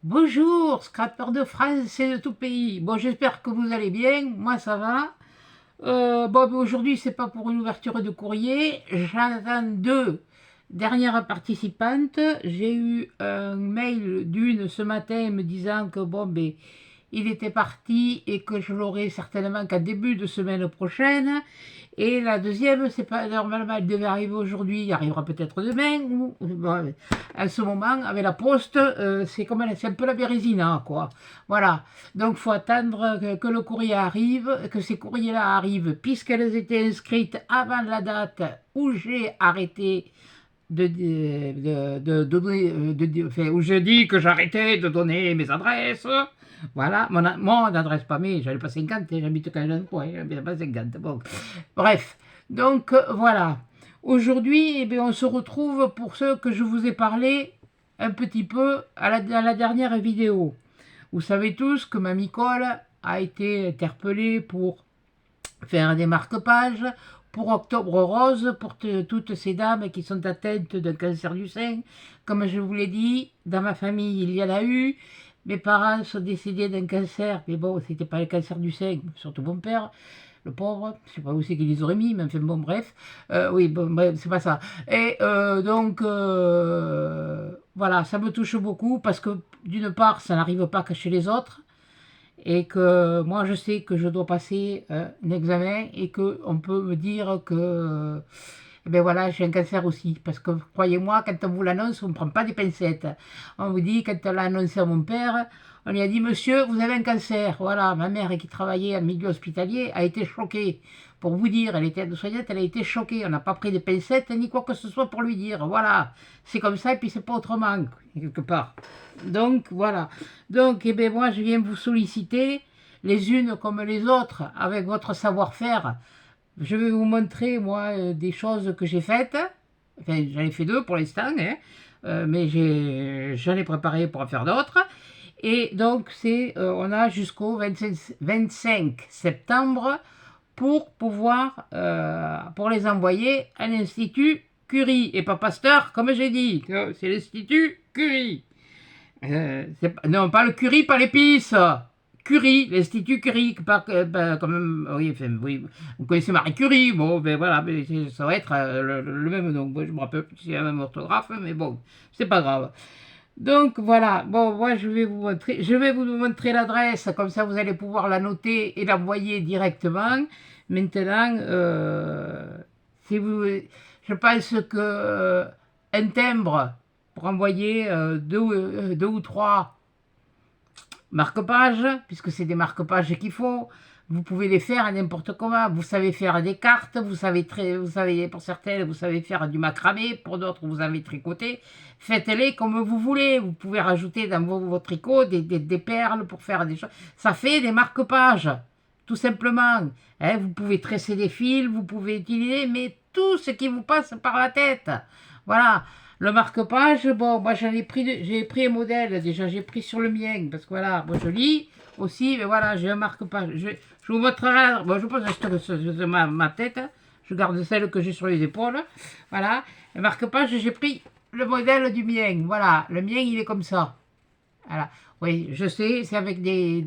Bonjour, scrapper de France et de tout pays. Bon, j'espère que vous allez bien. Moi, ça va. Bon, mais aujourd'hui, c'est pas pour une ouverture de courrier. J'attends deux dernières participantes. J'ai eu un mail d'une ce matin me disant que bon, ben, il était parti et que je l'aurai certainement qu'à début de semaine prochaine. Et la deuxième, c'est pas normalement, elle devait arriver aujourd'hui, il arrivera peut-être demain, ou bon, à ce moment, avec la poste, c'est un peu la bérésina, quoi. Voilà. Donc, faut attendre que le courrier arrive, que ces courriers-là arrivent, puisqu'elles étaient inscrites avant la date où j'ai arrêté de donner, enfin, où je dis que j'arrêtais de donner mes adresses. Voilà, mon adresse pas mais j'avais pas 50, j'habite quand même dans le coin, j'habite pas 50. Bon. Bref, donc voilà. Aujourd'hui, eh bien, on se retrouve pour ce que je vous ai parlé un petit peu à la dernière vidéo. Vous savez tous que Mamie Cole a été interpellée pour faire des marque-pages pour Octobre Rose, pour toutes ces dames qui sont atteintes d'un cancer du sein. Comme je vous l'ai dit, dans ma famille, il y en a eu. Mes parents sont décédés d'un cancer, mais bon, c'était pas le cancer du sein, surtout mon père, le pauvre, je sais pas où c'est qu'ils les auraient mis, mais enfin bon, bref. Oui, bon, bref, c'est pas ça. Et donc, voilà, ça me touche beaucoup parce que d'une part, ça n'arrive pas que chez les autres et que moi je sais que je dois passer un examen et qu'on peut me dire que eh ben voilà, j'ai un cancer aussi. Parce que croyez-moi, quand on vous l'annonce, on ne prend pas des pincettes. On vous dit, quand on l'a annoncé à mon père, on lui a dit, monsieur, vous avez un cancer. Voilà, ma mère qui travaillait en milieu hospitalier a été choquée. Pour vous dire, elle était aide-soignante, elle a été choquée. On n'a pas pris des pincettes ni quoi que ce soit pour lui dire. Voilà, c'est comme ça et puis c'est pas autrement, quelque part. Donc voilà. Donc, eh bien, moi, je viens vous solliciter, les unes comme les autres, avec votre savoir-faire. Je vais vous montrer, moi, des choses que j'ai faites. Enfin, j'en ai fait deux pour l'instant, hein, mais j'en ai préparé pour en faire d'autres. Et donc, on a jusqu'au 25 septembre pour pouvoir, pour les envoyer à l'Institut Curie. Et pas Pasteur, comme j'ai dit, c'est l'Institut Curie. Non, pas le curry, pas l'épice. Curie, l'Institut Curie, comme, oui, enfin, oui, vous connaissez Marie Curie, bon, ben voilà, mais ça va être le même nom. Moi, je me rappelle plus si c'est la même orthographe, mais bon, c'est pas grave. Donc voilà, bon, moi je vais vous montrer l'adresse, comme ça vous allez pouvoir la noter et l'envoyer directement. Maintenant, si vous, je pense que un timbre pour envoyer deux ou trois marque-pages, puisque c'est des marque-pages qu'il faut. Vous pouvez les faire à n'importe comment. Vous savez faire des cartes, vous savez pour certaines, vous savez faire du macramé, pour d'autres, vous avez tricoté. Faites-les comme vous voulez. Vous pouvez rajouter dans vos tricots des perles pour faire des choses. Ça fait des marque-pages, tout simplement. Hein, vous pouvez tresser des fils, vous pouvez utiliser, mais tout ce qui vous passe par la tête. Voilà. Le marque-page, bon, moi j'ai pris un modèle, déjà j'ai pris sur le mien, parce que voilà, moi je lis aussi, mais voilà, j'ai un marque-page. Je vous montrerai, bon, je pose ma tête, je garde celle que j'ai sur les épaules, voilà. Le marque-page, j'ai pris le modèle du mien, voilà, le mien il est comme ça, voilà. Oui, je sais, c'est avec des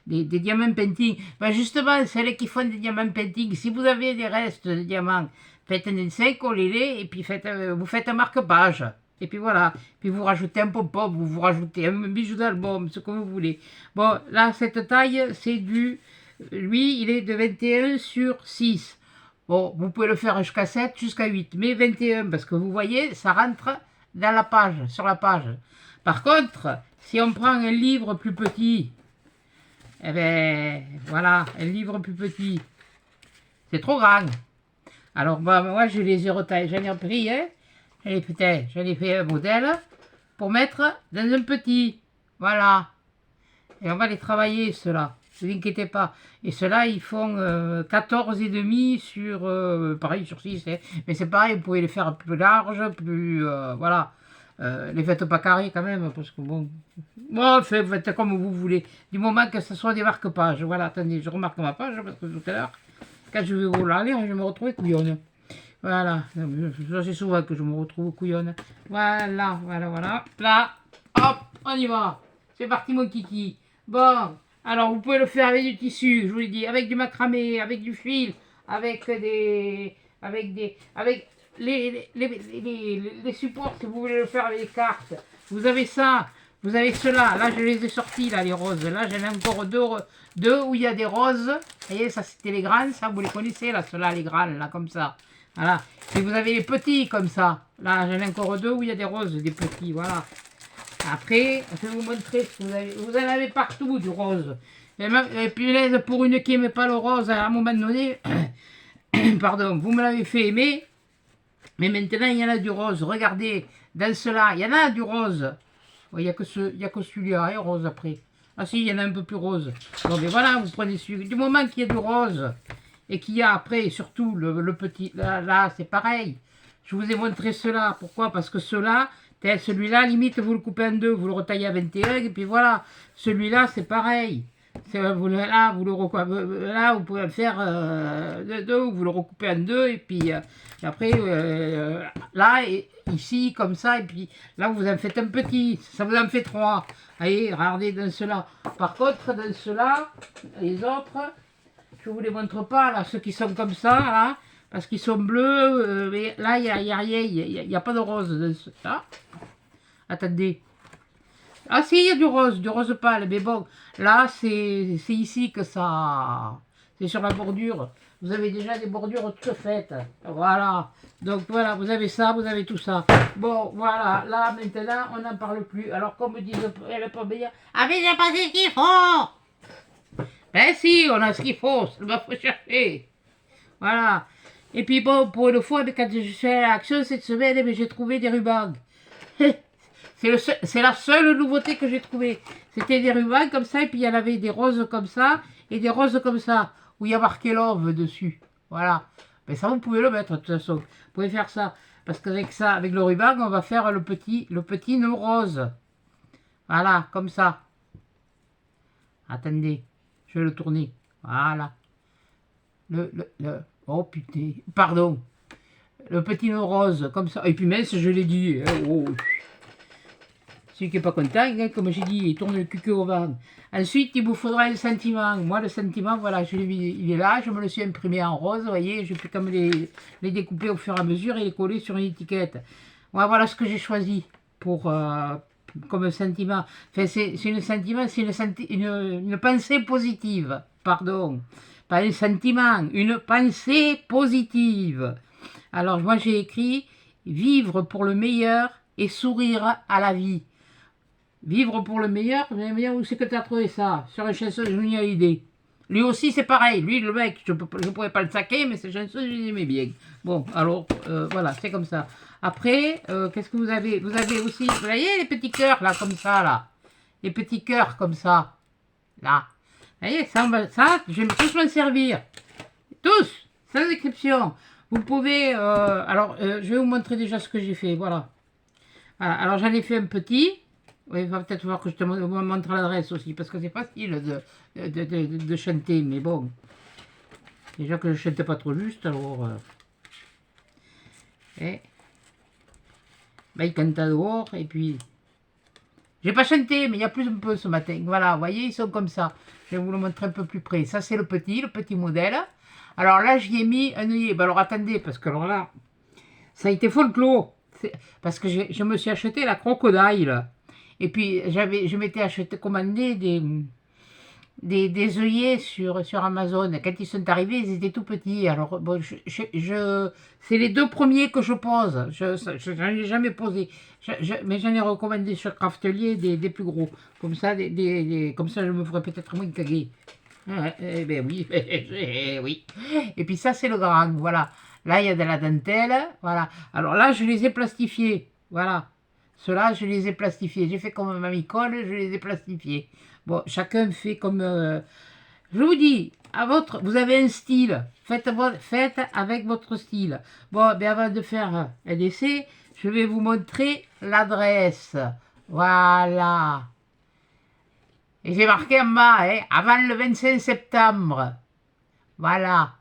diamants painting. Ben justement, celles qui font des diamants painting, si vous avez des restes de diamants, faites un dessin, collez-les, et puis vous faites un marque-page. Et puis voilà. Puis vous rajoutez un pom-pom, vous rajoutez un bijou d'album, ce que vous voulez. Bon, là, cette taille, c'est lui, il est de 21 sur 6. Bon, vous pouvez le faire jusqu'à 7, jusqu'à 8, mais 21, parce que vous voyez, ça rentre dans la page, sur la page. Par contre, si on prend un livre plus petit, eh ben, voilà, un livre plus petit, c'est trop grand. Alors, bah, moi, je les ai retaillés, j'en ai pris, hein, j'en ai fait un modèle pour mettre dans un petit, voilà. Et on va les travailler, ceux-là, ne vous inquiétez pas. Et ceux-là, ils font 14,5 sur, pareil, sur 6, hein. Mais c'est pareil, vous pouvez les faire plus larges, plus, voilà. Les faites pas carrés quand même, parce que bon, faites comme vous voulez. Du moment que ce soit des marque-pages. Voilà, attendez, je remarque ma page, parce que tout à l'heure, quand je vais vous la lire, je me retrouve couillonne. Voilà, ça c'est souvent que je me retrouve couillonne. Voilà, voilà, voilà. Là, hop, on y va. C'est parti, mon kiki. Bon, alors vous pouvez le faire avec du tissu, je vous l'ai dit, avec du macramé, avec du fil, avec des... avec les supports, si vous voulez le faire avec les cartes. Vous avez ça, vous avez cela. Là, je les ai sortis, là, les roses. Là, j'en ai encore deux où il y a des roses. Vous voyez, ça, c'était les grandes, ça, vous les connaissez, là, ceux-là, les grandes, là, comme ça. Voilà. Et vous avez les petits, comme ça. Là, j'en ai encore deux où il y a des roses, des petits, voilà. Après, je vais vous montrer ce que vous avez. Vous en avez partout, du rose. Et puis, pour une qui n'aimait pas le rose, à un moment donné, pardon, vous me l'avez fait aimer. Mais maintenant, il y en a du rose. Regardez, dans cela, il y en a du rose. Il n'y a que celui-là, hein, rose après. Ah si, il y en a un peu plus rose. Bon, mais voilà, vous prenez celui. Du moment qu'il y a du rose, et qu'il y a après, surtout, le petit, là c'est pareil. Je vous ai montré cela. Pourquoi? Parce que cela, celui-là, limite, vous le coupez en deux, vous le retaillez à 21, et puis voilà. Celui-là, c'est pareil. Là, vous pouvez le faire de deux, vous le recoupez en deux, et puis après, là, et ici, comme ça, et puis là, vous en faites un petit, ça vous en fait trois. Allez, regardez dans cela. Par contre, dans cela, les autres, je ne vous les montre pas, là, ceux qui sont comme ça, là, parce qu'ils sont bleus, mais là, il n'y a rien, il n'y a pas de rose dans cela. Attendez. Ah si, il y a du rose pâle, mais bon, là, c'est ici que ça... C'est sur la bordure. Vous avez déjà des bordures toutes faites. Voilà. Donc voilà, vous avez ça, vous avez tout ça. Bon, voilà, là, maintenant, on n'en parle plus. Alors, comme disent les premières, ah mais il n'y a pas ce qu'il faut. Ben si, on a ce qu'il faut, il faut chercher. Voilà. Et puis bon, pour une fois, quand je suis à l'action cette semaine, j'ai trouvé des rubans. C'est la seule nouveauté que j'ai trouvée. C'était des rubans comme ça, et puis il y en avait des roses comme ça, et des roses comme ça, où il y a marqué Love dessus. Voilà. Mais ça, vous pouvez le mettre, de toute façon. Vous pouvez faire ça. Parce qu'avec ça, avec le ruban, on va faire le petit nœud rose. Voilà, comme ça. Attendez, je vais le tourner. Voilà. Oh putain, pardon. Le petit nœud rose, comme ça. Et puis mince, je l'ai dit. Oh. Celui qui n'est pas content, hein, comme j'ai dit, il tourne le cul au vent. Ensuite, il vous faudra le sentiment. Moi, le sentiment, voilà, il est là, je me le suis imprimé en rose, vous voyez, je fais comme les découper au fur et à mesure et les coller sur une étiquette. Voilà ce que j'ai choisi pour comme sentiment. Enfin, c'est une sentiment, c'est une pensée positive, pardon. Pas un sentiment, une pensée positive. Alors, moi, j'ai écrit « Vivre pour le meilleur et sourire à la vie ». Vivre pour le meilleur, où c'est que tu as trouvé ça? Sur une chanson de Johnny Hallyday. Lui aussi, c'est pareil. Lui, le mec, je ne pourrais pas le saquer, mais ces chansons, je les aimais bien. Bon, alors, voilà, c'est comme ça. Après, qu'est-ce que vous avez? Vous avez aussi, vous voyez, les petits cœurs, là, comme ça, là. Les petits cœurs, comme ça. Là. Vous voyez, ça, je vais tous m'en servir. Tous, sans exception. Vous pouvez, je vais vous montrer déjà ce que j'ai fait, voilà. Voilà, alors j'en ai fait un petit. Oui, il va peut-être voir que je te montre l'adresse aussi, parce que c'est facile de chanter, mais bon. Déjà que je ne chante pas trop juste, alors... Ben, il cante dehors, et puis... J'ai pas chanté, mais il y a plus un peu ce matin. Voilà, vous voyez, ils sont comme ça. Je vais vous le montrer un peu plus près. Ça, c'est le petit modèle. Alors là, j'y ai mis un œillet. Ben alors attendez, parce que alors là, ça a été folklore. Parce que je me suis acheté la crocodile. Et puis, je m'étais commandé des œillets sur Amazon. Quand ils sont arrivés, ils étaient tout petits. Alors, bon, c'est les deux premiers que je pose. Je n'en ai jamais posé. Mais j'en ai recommandé sur Craftelier des plus gros. Comme ça, comme ça je me ferais peut-être moins caguer. Eh ben oui, oui. Et puis ça, c'est le grand. Voilà. Là, il y a de la dentelle. Voilà. Alors là, je les ai plastifiés. Voilà. Ceux-là, je les ai plastifiés. J'ai fait comme Mamie Colle, je les ai plastifiés. Bon, chacun fait comme... je vous dis, vous avez un style. Faites avec votre style. Bon, ben avant de faire un essai, je vais vous montrer l'adresse. Voilà. Et j'ai marqué en bas, hein, avant le 25 septembre. Voilà.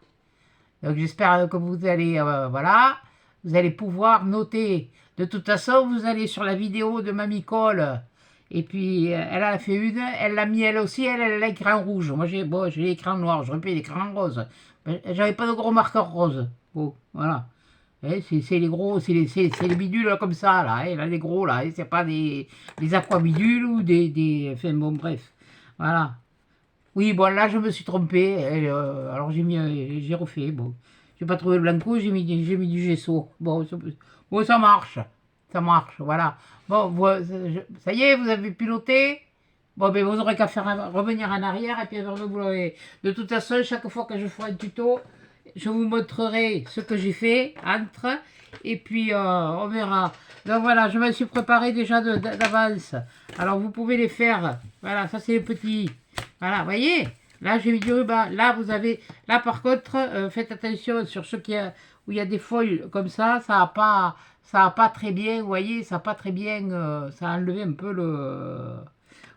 Donc j'espère que vous allez... voilà. Vous allez pouvoir noter. De toute façon, vous allez sur la vidéo de Mamie Colle. Et puis, elle en a fait une, elle l'a mis elle aussi, elle a l'écran rouge. Moi, j'ai l'écran noir, j'aurais pu l'écran rose. Mais j'avais pas de gros marqueurs roses. Bon, voilà. C'est les gros, c'est les bidules là, comme ça, là. Là, les gros, là. C'est pas des aquabidules ou enfin, bon, bref. Voilà. Oui, bon, là, je me suis trompé. Alors, j'ai refait. Bon, j'ai pas trouvé le blanco, j'ai mis du gesso. Bon, ça marche. Ça marche, voilà. Bon, ça y est, vous avez piloté. Bon, ben, vous aurez qu'à revenir en arrière et puis vous l'avez. De toute façon, chaque fois que je ferai un tuto, je vous montrerai ce que j'ai fait entre. Et puis, on verra. Donc voilà, je me suis préparé déjà d'avance. Alors, vous pouvez les faire. Voilà, ça c'est les petits. Voilà, voyez, là j'ai mis du ruban. Là vous avez, là par contre, faites attention sur ceux où il y a des feuilles comme ça a pas très bien, vous voyez, ça a pas très bien, ça a enlevé un peu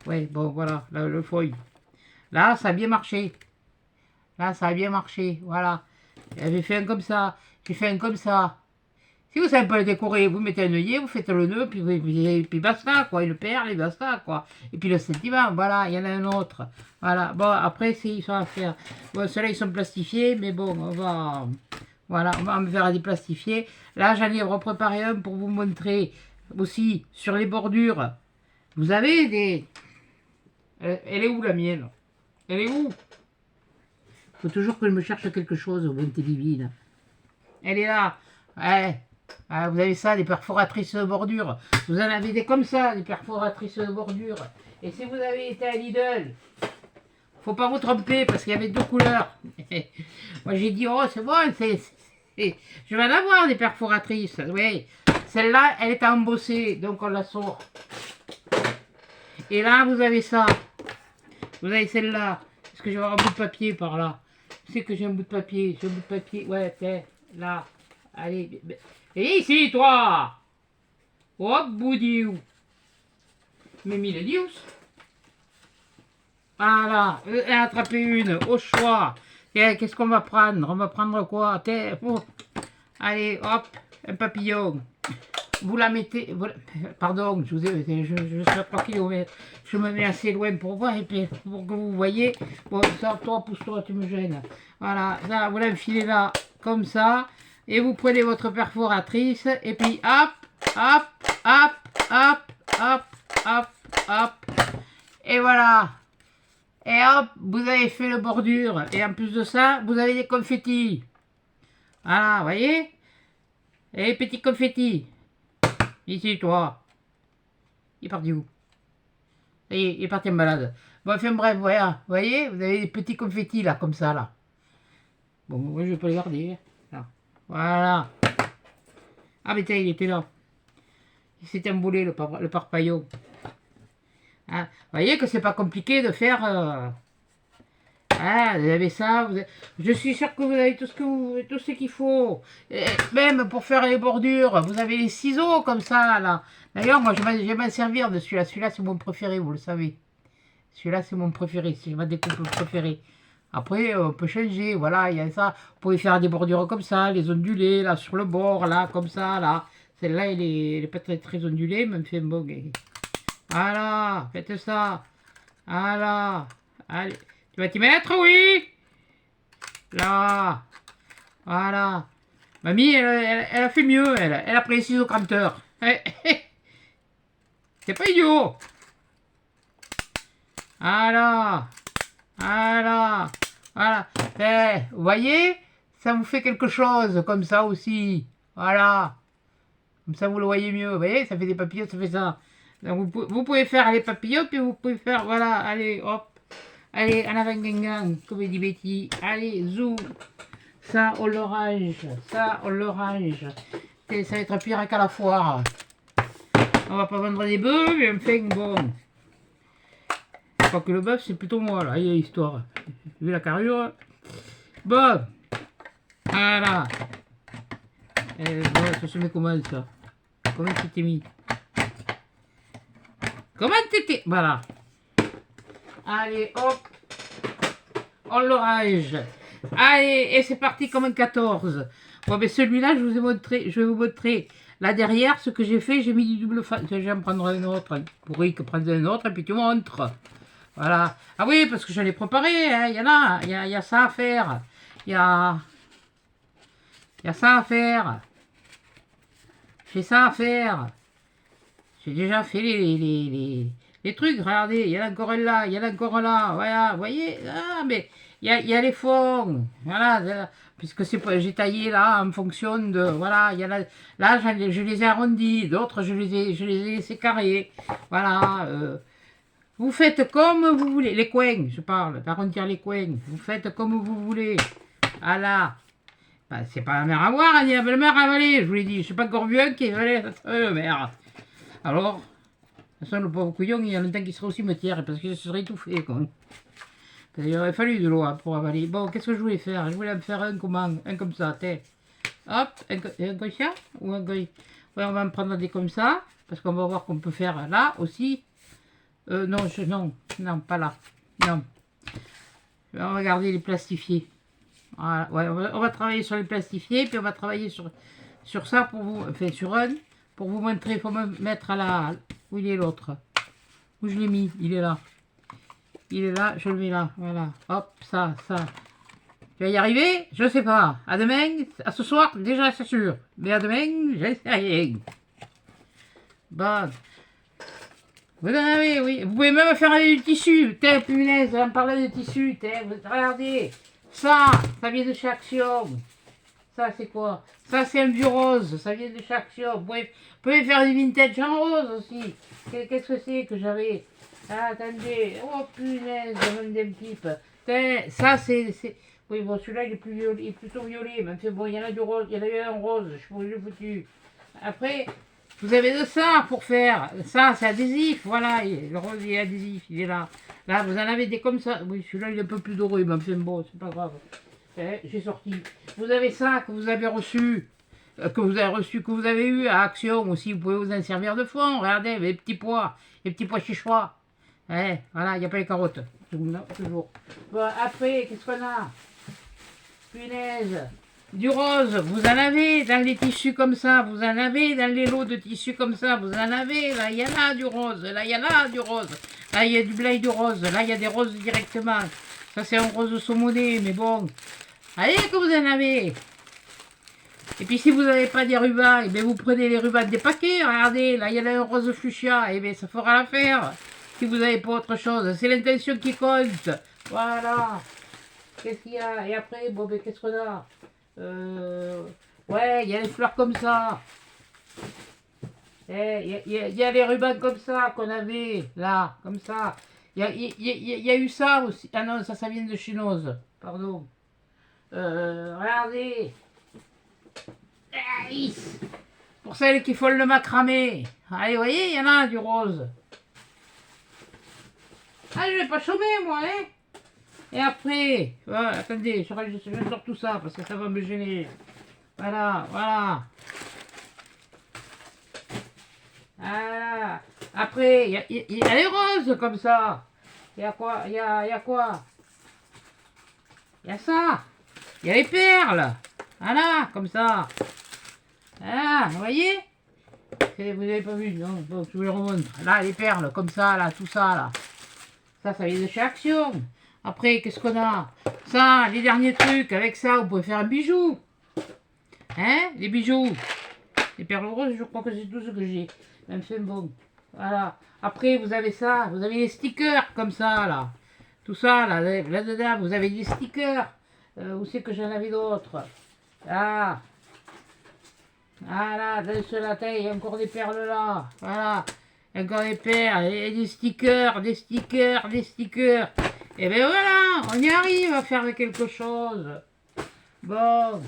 ouais, bon voilà, le feuille. Là ça a bien marché. Là ça a bien marché, voilà. J'ai fait un comme ça, j'ai fait un comme ça. Si vous savez pas le décorer, vous mettez un œillet, vous faites le nœud, puis basta, quoi, une perle, et basta, quoi. Et puis le sentiment, voilà, il y en a un autre. Voilà, bon, après, ils sont à faire. Bon, ceux-là, ils sont plastifiés, mais bon, voilà, on va en faire des plastifiés. Là, j'en ai repréparé un pour vous montrer aussi, sur les bordures. Vous avez des... elle est où, la mienne? Elle est où? Faut toujours que je me cherche quelque chose, bonté divine. Elle est là. Ouais. Ah, vous avez ça, des perforatrices de bordure. Vous en avez des comme ça, des perforatrices de bordure. Et si vous avez été à Lidl, faut pas vous tromper parce qu'il y avait deux couleurs. Moi j'ai dit, oh c'est bon, je vais en avoir des perforatrices. Oui, celle-là, elle est embossée, donc on la sort. Et là, vous avez ça. Vous avez celle-là. Est-ce que je vais avoir un bout de papier par là? C'est que j'ai un bout de papier. J'ai un bout de papier. Ouais, tiens, là. Allez. Et ici, toi! Hop, boudiou! Mais mis le dios! Voilà, elle a attrapé une, au choix. Qu'est-ce qu'on va prendre? On va prendre quoi? Oh. Allez, hop, un papillon. Vous la mettez... Pardon, je suis à 3 km. Je me mets assez loin pour voir, et puis pour que vous voyez. Bon, ça, toi, pousse-toi, tu me gênes. Voilà, ça, vous l'enfilez là, comme ça. Et vous prenez votre perforatrice, et puis hop, hop, hop, hop, hop, hop, hop. Et voilà. Et hop, vous avez fait le bordure. Et en plus de ça, vous avez des confettis. Voilà, vous voyez? Et les petits confettis. Ici, toi. Il est parti où? Ça y est, il est parti en balade. Bon, enfin bref, voilà. Vous voyez? Vous avez des petits confettis là, comme ça, là. Bon, moi, je vais pas les garder. Là. Voilà. Ah, mais tiens, il était là. Il s'est emboulé, le parpaillon. Hein? Vous voyez que c'est pas compliqué de faire... Ah, vous avez ça, je suis sûr que vous avez tout ce qu'il faut. Et même pour faire les bordures, vous avez les ciseaux comme ça, là. D'ailleurs, moi, je vais m'en servir de celui-là. Celui-là, c'est mon préféré, vous le savez. Celui-là, c'est mon préféré, c'est ma découpe préférée. Après, on peut changer, voilà, il y a ça. Vous pouvez faire des bordures comme ça, les ondulés, là, sur le bord, là, comme ça, là. Celle-là, elle est pas très ondulée, mais elle fait bon. Voilà, faites ça. Voilà. Allez. Tu vas t'y mettre, oui? Là. Voilà. Mamie, elle a fait mieux, elle a pris les ciseaux crampeurs. C'est pas idiot. Voilà. Voilà. Voilà. Vous voyez? Ça vous fait quelque chose comme ça aussi. Voilà. Comme ça, vous le voyez mieux. Vous voyez? Ça fait des papillons, ça fait ça. Donc, vous pouvez faire les papillons, puis vous pouvez faire... Voilà. Allez, hop. Allez, en avant, gang, comme dit Betty. Allez, zou. Ça, on l'orange. Ça, on l'orange. Ça va être pire qu'à la foire. On va pas vendre des bœufs, mais enfin, bon. Je crois que le bœuf, c'est plutôt moi, là. Il y a l'histoire. Vu la carrure. Bon. Voilà. Bon, ça se met comment, ça? Comment tu t'es mis? Comment t'étais? Voilà. Allez, hop. On l'orage. Allez, et c'est parti comme un 14. Bon, mais celui-là, je vais vous montrer Là derrière, ce que j'ai fait, j'ai mis du double face. Je vais en prendre un autre. Pourri que prendre un autre et puis tu montres. Voilà. Ah oui, parce que je l'ai préparé. Hein. Il y en a. Il y a ça à faire. Il y a ça à faire. J'ai ça à faire. J'ai déjà fait les trucs. Regardez, il y en a encore là. Il y en a encore là. Voilà. Vous voyez. Ah, mais il y a les fonds. Voilà. Puisque j'ai taillé là en fonction de. Voilà. Il y a là, je les ai arrondis. D'autres, je les ai laissés carrés. Voilà. Vous faites comme vous voulez. Les coins, je parle, d'arrondir les coins. Vous faites comme vous voulez. Voilà. Bah, c'est pas la mer à boire, ni la belle-mère à avaler, je vous l'ai dit. Je sais pas Corbion qui avalé la mer. Alors, de toute façon, le pauvre couillon, il y a longtemps qu'il serait au cimetière parce qu'il se serait étouffé, quoi. Parce qu'il aurait fallu de l'eau pour avaler. Bon, qu'est-ce que je voulais faire? Je voulais me faire un comment? Un comme ça, hop, un comme ça ou un comme... Ouais, on va me prendre des comme ça, parce qu'on va voir qu'on peut faire là aussi. Non, non, pas là. Non. On va regarder les plastifiés. Voilà, ouais, on va travailler sur les plastifiés, puis on va travailler sur ça pour vous, enfin sur un, pour vous montrer. Il faut me mettre à la... Où il est l'autre? Où je l'ai mis? Il est là. Il est là, je le mets là. Voilà. Hop, ça. Tu vas y arriver? Je sais pas. À demain, à ce soir, déjà c'est sûr. Mais à demain, je sais rien. Bon. Vous en avez, oui. Vous pouvez même faire du tissu. T'es punaise, on parlait de tissu. Regardez. Ça vient de chez Action. Ça, c'est quoi? Ça, c'est un vieux rose. Ça vient de chez Action. Vous pouvez faire du vintage en rose aussi. Qu'est-ce que c'est que j'avais? Ah, attendez. Oh, punaise, même des pipes. Ça, c'est... Oui, bon, celui-là, il est plus violet, il est plutôt violet. Mais enfin, bon, il y en a du rose. Il y en a eu un rose. Je sais pas où je l'ai foutu. Après... Vous avez de ça pour faire. Ça, c'est adhésif. Voilà, le rose, il est adhésif. Il est là. Là, vous en avez des comme ça. Oui, celui-là, il est un peu plus doré. Mais enfin, bon, c'est pas grave. J'ai sorti. Vous avez ça que vous avez reçu. Que vous avez eu à Action aussi. Vous pouvez vous en servir de fond. Regardez, les petits pois. Les petits pois chichois. Voilà, il n'y a pas les carottes. Toujours. Bon, après, qu'est-ce qu'on a? Punaise. Du rose, vous en avez dans les tissus comme ça, vous en avez dans les lots de tissus comme ça, vous en avez, là il y en a du rose, là il y en a du rose, là il y a du blanc et du rose, là il y a des roses directement, ça c'est un rose saumonné, mais bon, allez que vous en avez. Et puis si vous n'avez pas des rubans, et bien vous prenez les rubans des paquets, regardez, là il y en a un rose fuchsia, et bien ça fera l'affaire, si vous n'avez pas autre chose, c'est l'intention qui compte, voilà. Qu'est-ce qu'il y a? Et après, bon ben qu'est-ce qu'on a? Ouais, il y a les fleurs comme ça. Il y a les rubans comme ça qu'on avait, là, comme ça. Il y a eu ça aussi. Ah non, ça vient de Chinoise. Pardon. Regardez. Pour celles qui font le macramé. Allez, vous voyez, il y en a du rose. Ah, je vais pas chômer, moi, hein. Et après, attendez, je sors tout ça parce que ça va me gêner. Voilà. Voilà. Après, il y a les roses comme ça. Il y a quoi? Il y a quoi? Il y a ça. Il y a les perles. Voilà, comme ça. Voilà, vous voyez? Vous n'avez pas vu, non? Bon, je vous le remontre. Là, les perles, comme ça, là, tout ça, là. Ça vient de chez Action. Après, qu'est-ce qu'on a? Ça, les derniers trucs, avec ça, vous pouvez faire un bijou. Hein? Les bijoux. Les perles roses, je crois que c'est tout ce que j'ai. Même fait bon. Voilà. Après, vous avez ça. Vous avez les stickers, comme ça, là. Tout ça, là-dedans, vous avez des stickers. Où c'est que j'en avais d'autres? Là. Voilà, dans cela, il y a encore des perles là. Voilà. Encore des perles, et des stickers. Et ben voilà, on y arrive à faire quelque chose. Bon.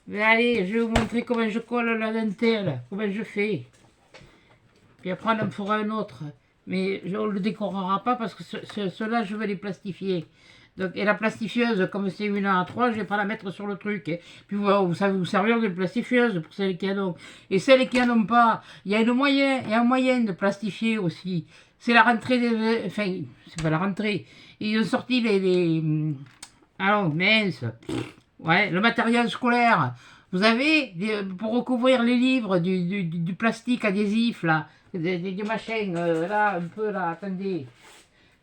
Mais allez, je vais vous montrer comment je colle la dentelle, comment je fais. Puis après, on en fera un autre. Mais on ne le décorera pas parce que ceux-là, je vais les plastifier. Donc, et la plastifieuse, comme c'est une A3, je ne vais pas la mettre sur le truc. Hein. Puis vous savez vous servir de plastifieuse pour celles qui en ont. Et celles qui n'en ont pas, il y a un moyen de plastifier aussi. C'est la rentrée des... Enfin, c'est pas la rentrée. Ils ont sorti allons, mince. Ouais, le matériel scolaire. Vous avez, pour recouvrir les livres, du plastique adhésif, là, du machin, là, un peu, là, attendez.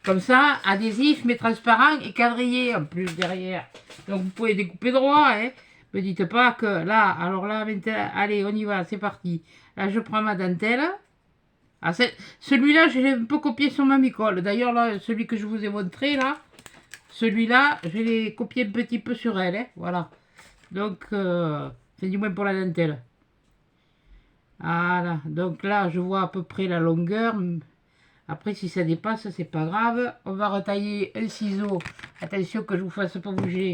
Comme ça, adhésif, mais transparent et quadrillé en plus derrière. Donc vous pouvez découper droit, hein. Me dites pas que là, alors là, maintenant, allez, on y va, c'est parti. Là, je prends ma dentelle. Ah, celui-là, je l'ai un peu copié sur ma micole. D'ailleurs, là, celui que je vous ai montré, là, celui-là, je l'ai copié un petit peu sur elle, hein. Voilà. Donc, c'est du moins pour la dentelle. Voilà. Donc là, je vois à peu près la longueur. Après, si ça dépasse, c'est pas grave. On va retailler un ciseau. Attention que je vous fasse pas bouger.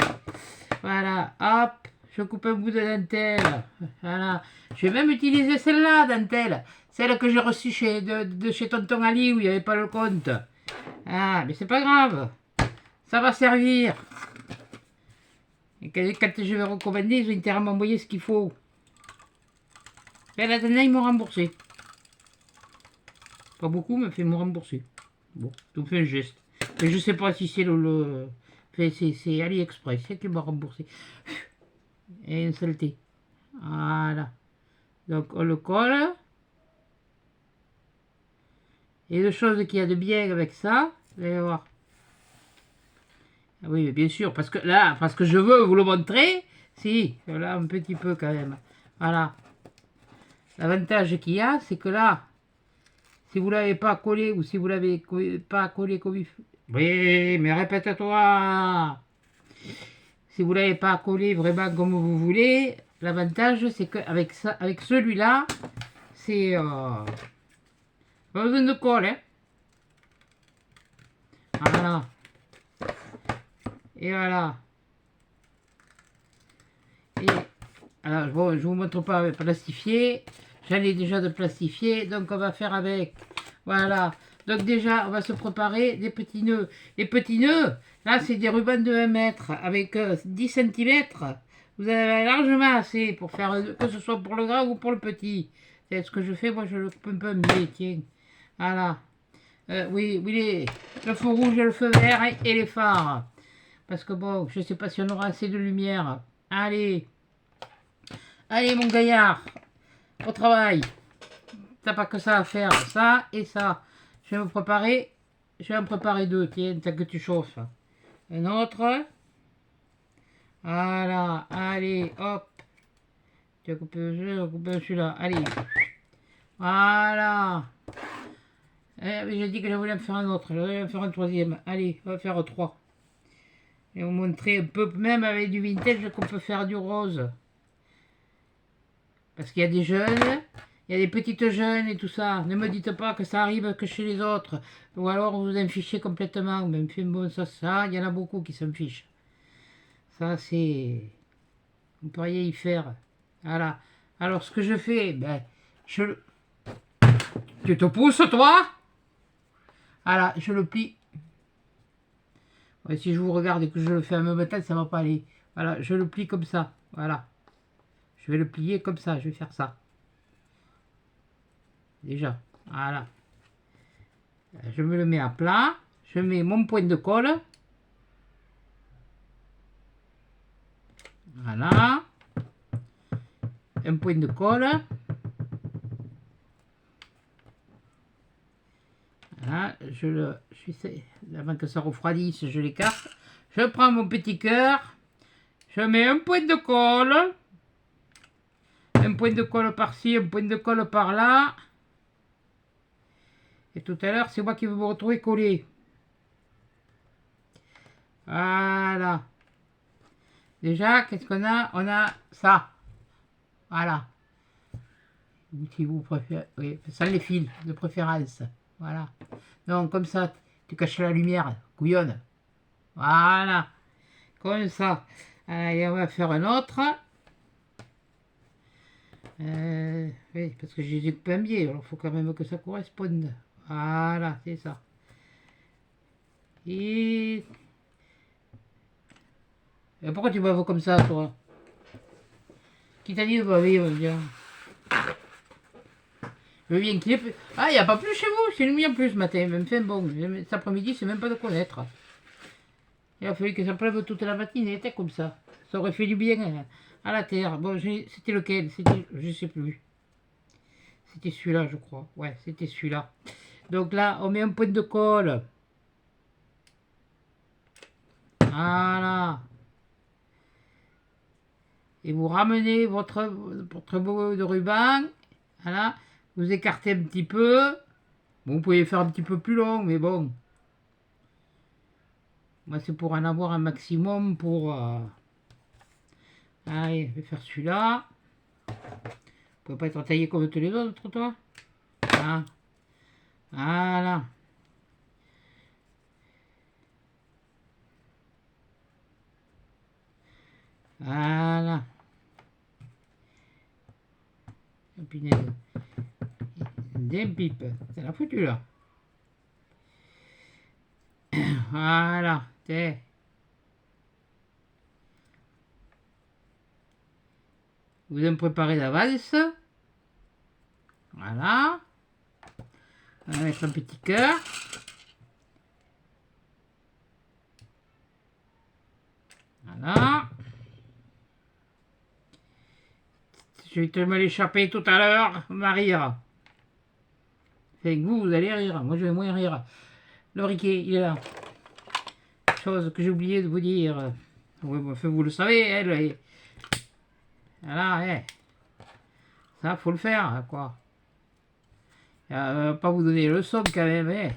Voilà, hop. Je coupe un bout de dentelle. Voilà. Je vais même utiliser celle-là, dentelle. Celle que j'ai reçue de chez Tonton Ali où il n'y avait pas le compte. Ah, mais c'est pas grave. Ça va servir. Et quand je vais recommander, ils ont intérêt à m'envoyer ce qu'il faut. Et là, ils m'ont remboursé. Pas beaucoup, mais ils m'ont remboursé. Bon, donc fait un geste. Mais je sais pas si c'est c'est AliExpress, c'est qui m'a remboursé. Et une saleté. Voilà. Donc on le colle. Et deux choses qu'il y a de bien avec ça, vous allez voir. Ah oui, mais bien sûr, parce que là, parce que je veux vous le montrer, si, là un petit peu quand même. Voilà. L'avantage qu'il y a, c'est que là, si vous ne l'avez pas collé ou si vous ne l'avez pas collé comme il faut. Oui, mais répète-toi. Si vous ne l'avez pas collé vraiment comme vous voulez, l'avantage c'est qu'avec ça, avec celui-là, c'est pas besoin de colle, hein. Voilà. Et voilà. Et alors bon, je vous montre pas plastifié. J'en ai déjà de plastifié, donc on va faire avec. Voilà. Donc déjà, on va se préparer des petits nœuds. Les petits nœuds, là, c'est des rubans de 1 mètre avec 10 cm. Vous avez largement assez pour faire, que ce soit pour le grand ou pour le petit. C'est ce que je fais, moi je le coupe un peu mieux, tiens. Voilà. Oui, le feu rouge et le feu vert et les phares. Parce que bon, je sais pas si on aura assez de lumière. Allez. Allez mon gaillard. Au travail. T'as pas que ça à faire. Ça et ça. Je vais me préparer. Je vais en préparer 2. Tiens, tant que tu chauffes. Un autre. Voilà. Allez, hop. Tu as coupé celui-là. Allez. Voilà. J'ai dit que je voulais en faire un autre. Je voulais en faire un troisième. Allez, on va faire 3. Et vous montrer un peu, même avec du vintage, qu'on peut faire du rose. Parce qu'il y a des jeunes, il y a des petites jeunes et tout ça. Ne me dites pas que ça arrive que chez les autres. Ou alors vous en fichez complètement. Même bon, ça, il y en a beaucoup qui s'en fichent. Ça, c'est... Vous pourriez y faire. Voilà. Alors, ce que je fais, ben, Tu te pousses, toi? Voilà, je le plie. Ouais, si je vous regarde et que je le fais à même temps, ça va pas aller. Voilà, je le plie comme ça. Voilà. Je vais le plier comme ça. Je vais faire ça. Déjà. Voilà. Je me le mets à plat. Je mets mon point de colle. Voilà. Un point de colle. Voilà. Avant que ça refroidisse, je l'écarte. Je prends mon petit cœur. Je mets un point de colle. Un point de colle par-ci, un point de colle par-là. Et tout à l'heure, c'est moi qui vais me retrouver collé. Voilà. Déjà, qu'est-ce qu'on a? On a ça. Voilà. Si vous préférez. Oui, ça les fils de préférence. Voilà. Donc, comme ça, tu caches la lumière. Couillonne. Voilà. Comme ça. Allez, on va faire un autre. Oui, parce que j'ai découpé un biais. Alors, il faut quand même que ça corresponde. Voilà, c'est ça. Et pourquoi tu baves comme ça, toi? Qui t'a dit de baver, bien? Je viens qu'il y ait plus. Ah, il n'y a pas plus chez vous, c'est nuit en plus ce matin. Même fait bon, cet après-midi, c'est même pas de connaître. Il a fallu que ça pleuve toute la matinée, c'était comme ça. Ça aurait fait du bien à la terre. Bon, c'était lequel? C'était, je sais plus. C'était celui-là, je crois. Ouais, c'était celui-là. Donc là, on met un point de colle. Voilà. Et vous ramenez votre bout de ruban. Voilà. Vous écartez un petit peu. Bon, vous pouvez faire un petit peu plus long, mais bon. Moi, c'est pour en avoir un maximum pour... Allez, je vais faire celui-là. Vous pouvez pas être taillé comme tous les autres, toi. Voilà. Voilà. Voilà. Oh, punaise. Des pipes. C'est la foutue, là. Voilà. Tiens. Vous en préparez d'avance. Voilà. On va mettre un petit cœur. Voilà. Je vais te me l'échapper tout à l'heure, on va rire. Fait que vous allez rire. Moi, je vais moins rire. Le riquet, il est là. Chose que j'ai oublié de vous dire. Vous le savez, elle. Voilà, ça, faut le faire, quoi. Pas vous donner le leçon quand même, hein.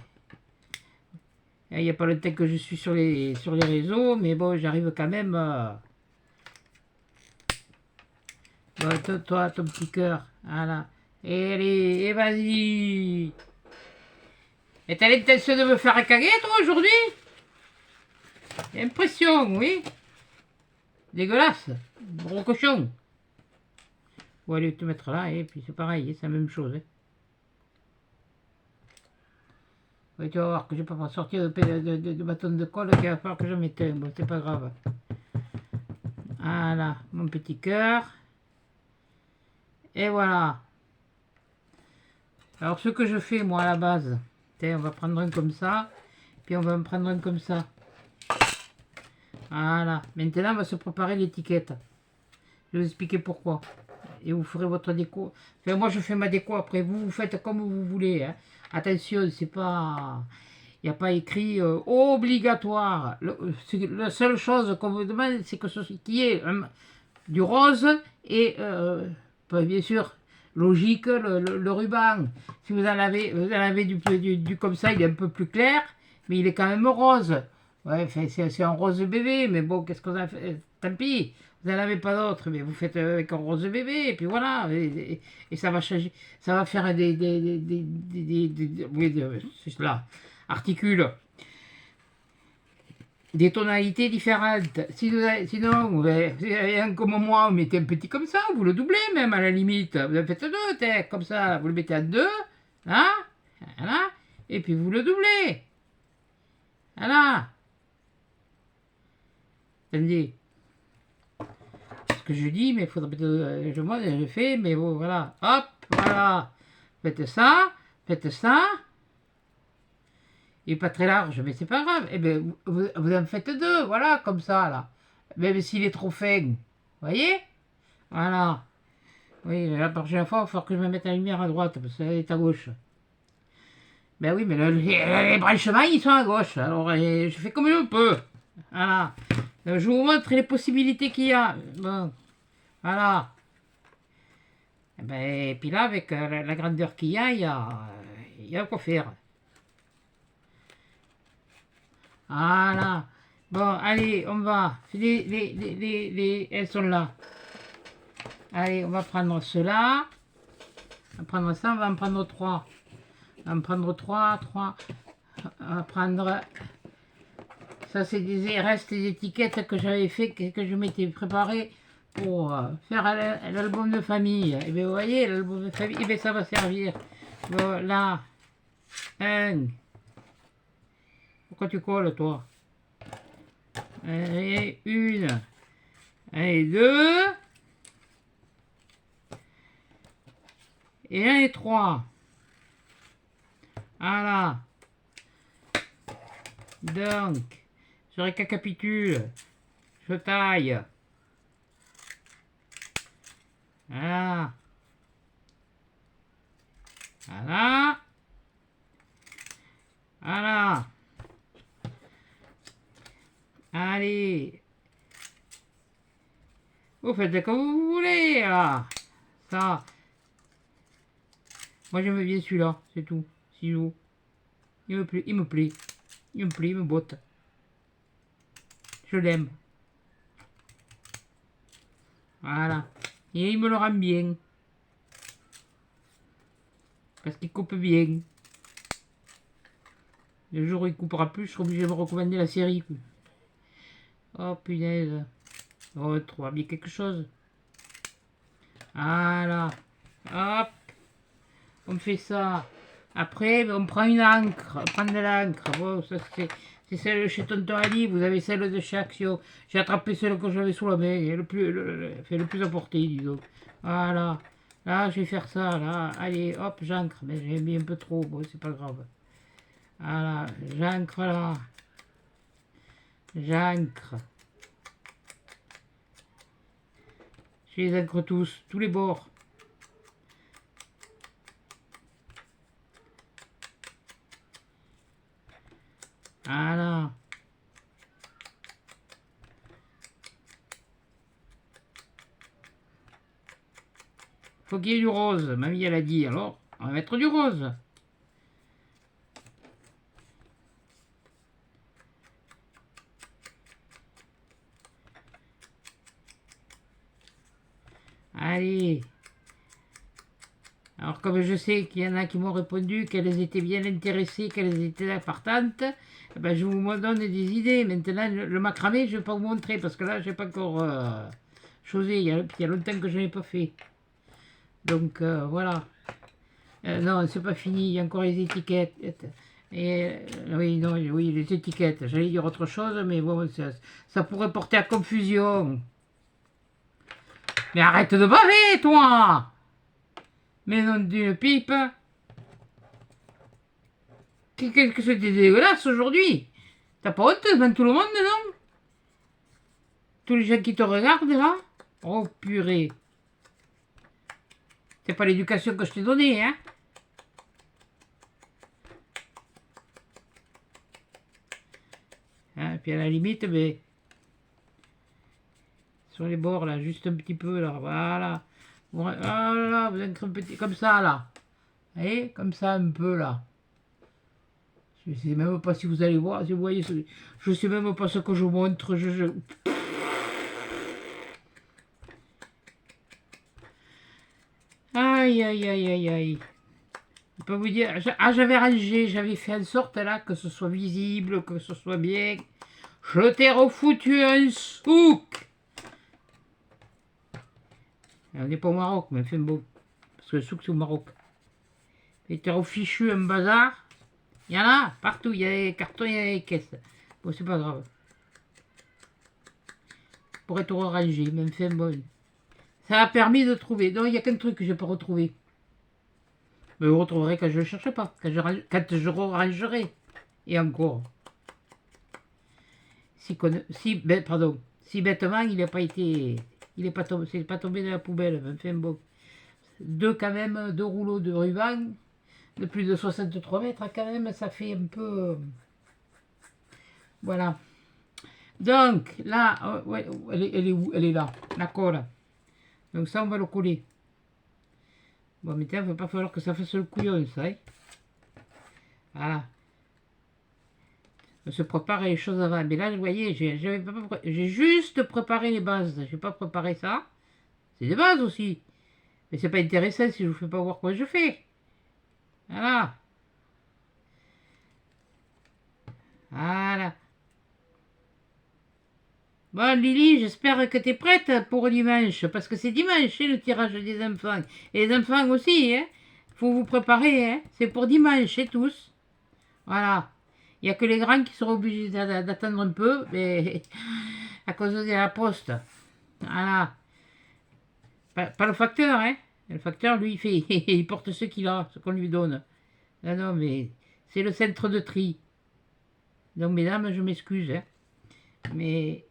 Il n'y a pas le temps que je suis sur les réseaux, mais bon, j'arrive quand même. Bon, toi, ton petit cœur, voilà. Et allez, et vas-y. Et t'as l'intention de me faire caguer, toi, aujourd'hui? Impression, oui. Dégueulasse. Gros cochon. Bon, allez te mettre là, et puis c'est pareil, c'est la même chose. Hein. Ouais, tu vas voir que je vais pas sortir de bâton de colle, qu'il va falloir que je m'éteigne. Bon, c'est pas grave. Voilà, mon petit cœur. Et voilà. Alors, ce que je fais, moi, à la base, on va prendre un comme ça, puis on va en prendre un comme ça. Voilà. Maintenant, on va se préparer l'étiquette. Je vais vous expliquer pourquoi. Et vous ferez votre déco. Enfin, moi, je fais ma déco après. Vous faites comme vous voulez. Hein. Attention, c'est pas... Il n'y a pas écrit obligatoire. La seule chose qu'on vous demande, c'est que ce qu'il y ait du rose et, bien sûr, logique, le ruban. Si vous en avez du comme ça, il est un peu plus clair, mais il est quand même rose. Ouais, c'est un rose bébé, mais bon, qu'est-ce qu'on a fait? Tant pis, vous n'en avez pas d'autre, mais vous faites avec un rose bébé, et puis voilà, et ça va changer, ça va faire oui, c'est là, articule des tonalités différentes. Sinon, vous avez un comme moi, vous mettez un petit comme ça, vous le doublez même à la limite. Vous en faites deux, comme ça, vous le mettez à deux, hein, voilà, et puis vous le doublez. Voilà. Attendez. Ce que je dis, mais il faudrait peut-être. Moi, je le fais, mais bon, voilà. Hop, voilà. Faites ça, faites ça. Il n'est pas très large, mais c'est pas grave. Eh bien, vous en faites deux, voilà, comme ça, là. Même s'il est trop fin. Vous voyez? Voilà. Oui, la prochaine fois, il va falloir que je me mette la lumière à droite, parce qu'elle est à gauche. Ben oui, mais les branchements, ils sont à gauche. Alors, je fais comme je peux. Voilà. Je vous montre les possibilités qu'il y a. Bon, voilà. Et puis là, avec la grandeur qu'il y a, il y a quoi faire. Voilà. Bon, allez, on va. Elles sont là. Allez, on va prendre cela. On va prendre ça, on va en prendre trois. On va en prendre trois. On va prendre... Ça, c'est des restes des étiquettes que j'avais fait, que je m'étais préparé pour faire l'album de famille. Et bien, vous voyez, l'album de famille, et bien, ça va servir. Voilà. Pourquoi tu colles, toi? Allez, une. Allez, deux. Et un et trois. Voilà. Donc, je récapitule. Je taille. Voilà. Voilà. Voilà. Allez. Vous faites comme vous voulez, là. Ça. Moi, j'aime bien celui-là, c'est tout. Ciseaux. Il me plaît, il me plaît. Il me plaît, il me botte. Je l'aime. Voilà. Et il me le rend bien. Parce qu'il coupe bien. Le jour où il coupera plus, je serai obligé de me recommander la série. Oh punaise. Oh, trouve bien quelque chose. Voilà. Hop. On fait ça. Après, on prend une encre. On prend de l'encre. Bon, ça c'est celle de chez Tonton Ali. Vous avez celle de chez Action. J'ai attrapé celle que j'avais sous la main. Le plus apporté, disons. Voilà. Là, je vais faire ça. Là. Allez, hop, j'encre. Mais j'ai mis un peu trop. Bon, c'est pas grave. Voilà. J'encre là. J'encre. Je les encre tous les bords. Voilà. Faut qu'il y ait du rose. Mamie, elle a dit. Alors, on va mettre du rose. Allez. Alors, comme je sais qu'il y en a qui m'ont répondu qu'elles étaient bien intéressées, qu'elles étaient partantes, eh ben, je vous donne des idées. Maintenant, le macramé, je ne vais pas vous montrer parce que là, je n'ai pas encore chosé. Il y a longtemps que je n'ai pas fait. Donc, voilà. Non, c'est pas fini. Il y a encore les étiquettes. Et, oui, non, oui, les étiquettes. J'allais dire autre chose, mais bon, ça pourrait porter à confusion. Mais arrête de baver, toi! Mais non d'une pipe. Qu'est-ce que c'était dégueulasse aujourd'hui? T'as pas honte devant tout le monde, non? Tous les gens qui te regardent, là? Oh, purée. C'est pas l'éducation que je t'ai donnée, hein? Hein, puis à la limite, mais... Sur les bords, là, juste un petit peu, là, voilà. Voilà, vous êtes un petit... Comme ça, là. Vous voyez? Comme ça, un peu, là. Je sais même pas si vous allez voir, si vous voyez... Je sais même pas ce que je montre, Aïe, aïe, aïe, aïe, aïe. Je peux vous dire... Ah, j'avais rangé, j'avais fait en sorte, là, que ce soit visible, que ce soit bien... Je t'ai refoutu un souk. On n'est pas au Maroc, mais fait beau. Parce que le souk, c'est au Maroc. Et t'es refichu un bazar. Il y en a partout. Il y a des cartons, il y a des caisses. Bon, c'est pas grave. Pour être rangé, même fait bon. Ça a permis de trouver. Non, il n'y a qu'un truc que je n'ai pas retrouvé. Mais vous retrouverez quand je ne le cherche pas. Quand je rangerai. Et encore. Pardon. Si bêtement, il n'a pas été... Il n'est pas tombé, c'est pas tombé dans la poubelle. Enfin bon. Deux rouleaux de ruban de plus de 63 mètres, quand même, ça fait un peu... Voilà. Donc, là, ouais, elle est où? Elle est là, la colle. Donc ça, on va le coller. Bon, maintenant, il ne va pas falloir que ça fasse le couillon, ça. Hein. Voilà. On se prépare les choses avant. Mais là, vous voyez, j'ai juste préparé les bases. J'ai pas préparé ça. C'est des bases aussi. Mais c'est pas intéressant si je vous fais pas voir quoi je fais. Voilà. Voilà. Bon, Lily, j'espère que tu es prête pour dimanche, parce que c'est dimanche, le tirage des enfants. Et les enfants aussi, hein. Faut vous préparer, hein. C'est pour dimanche, c'est tous. Voilà. Il n'y a que les grands qui seront obligés d'attendre un peu, mais à cause de la poste. Voilà. Pas le facteur, hein. Le facteur, lui, il porte ce qu'il a, ce qu'on lui donne. Non, non, mais c'est le centre de tri. Donc, mesdames, je m'excuse, hein. Mais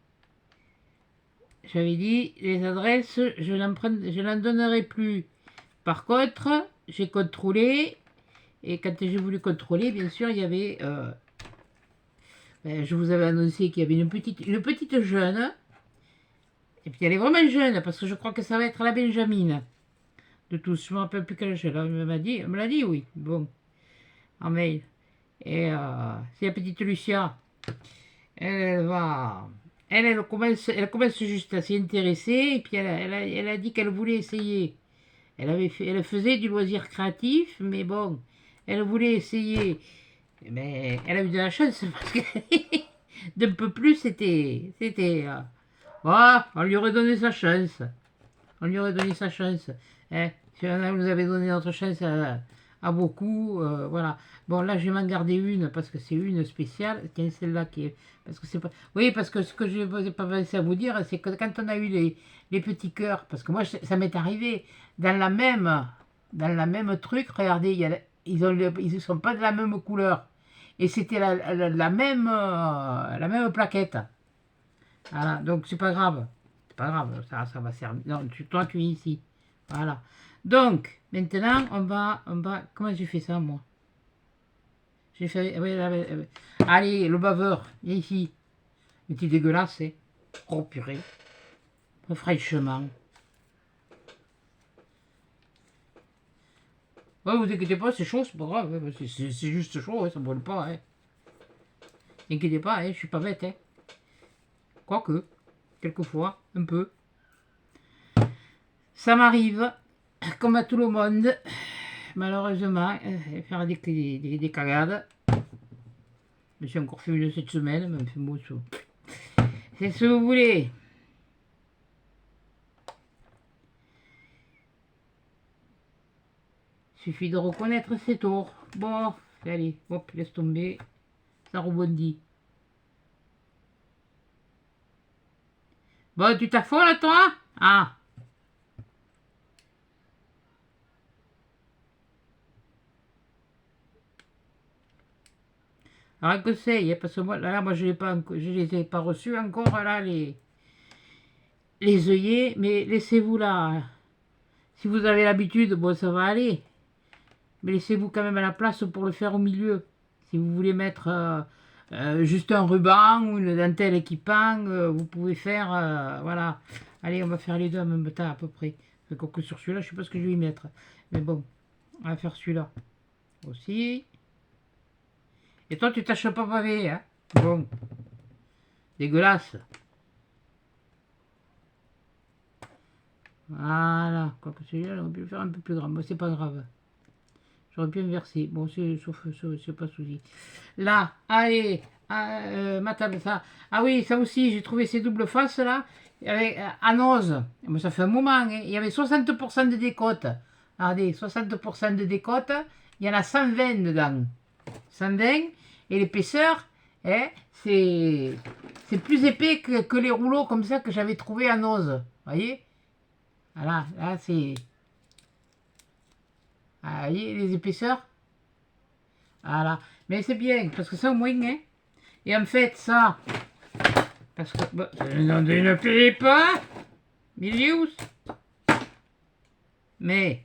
j'avais dit, les adresses, je n'en donnerai plus. Par contre, j'ai contrôlé, et quand j'ai voulu contrôler, bien sûr, il y avait, je vous avais annoncé qu'il y avait une petite jeune, et puis elle est vraiment jeune, parce que je crois que ça va être la Benjamine de tous. Je me rappelle plus quel âge elle a. Elle me l'a dit, oui. Bon, en mail. Et c'est la petite Lucia. Elle va. Elle commence juste à s'y intéresser, et puis elle a dit qu'elle voulait essayer. Elle faisait du loisir créatif, mais bon, elle voulait essayer. Mais elle a eu de la chance parce que d'un peu plus, voilà, on lui aurait donné sa chance. On lui aurait donné sa chance. Hein. Si on nous avait donné notre chance à beaucoup, voilà. Bon, là, je vais m'en garder une parce que c'est une spéciale. Tiens, celle-là qui est. Parce que c'est pas. Oui, parce que ce que je n'ai pas pensé à vous dire, c'est que quand on a eu les petits cœurs, parce que moi, ça m'est arrivé dans la même truc, regardez, ils ne sont pas de la même couleur. Et c'était la même plaquette. Voilà, donc c'est pas grave. C'est pas grave, ça va servir. Non, toi, tu es ici. Voilà. Donc, maintenant, on va. Comment j'ai fait ça, moi? J'ai fait. Oui, allez, le baveur, viens ici. Mais t'es dégueulasse, hein. Oh, purée. Fraîchement. Ouais, vous inquiétez pas, c'est chaud, c'est pas grave. Ouais, c'est juste chaud, hein, ça brûle pas, hein. N'inquiétez pas, hein, je suis pas bête, hein. Quoique, quelquefois, un peu. Ça m'arrive, comme à tout le monde, malheureusement, faire des cagades. Je me suis encore fait une cette semaine, mais bon, c'est ce que vous voulez. Suffit de reconnaître ses tours. Bon, allez, hop, laisse tomber. Ça rebondit. Bon, tu t'affoles, toi? Ah. Alors que c'est, parce que moi je les ai pas reçus encore, là, les œillets, mais laissez-vous là. Si vous avez l'habitude, bon, ça va aller. Mais laissez-vous quand même à la place pour le faire au milieu. Si vous voulez mettre juste un ruban ou une dentelle qui pend, vous pouvez faire, voilà. Allez, on va faire les deux en même temps à peu près. Quoique sur celui-là, je ne sais pas ce que je vais y mettre. Mais bon, on va faire celui-là aussi. Et toi, tu tâches pas pavé, hein? Bon, dégueulasse. Voilà, quoique celui-là, on aurait pu le faire un peu plus grand. Bon, c'est pas grave. J'aurais pu inverser. Bon, c'est pas souci. Là, allez, ma table, ça. Ah oui, ça aussi, j'ai trouvé ces doubles faces là. Avec, à Noz. Bon, ça fait un moment. Hein. Il y avait 60% de décote. Regardez, 60% de décote. Il y en a 120 dedans. 120. Et l'épaisseur, hein, c'est plus épais que les rouleaux comme ça que j'avais trouvé à Noz. Vous voyez? Voilà, là c'est. Ah, vous voyez les épaisseurs? Voilà. Mais c'est bien, parce que ça au moins, hein. Et en fait, ça, parce que. Bon, c'est le nom d'une pipe, Milius. Mais,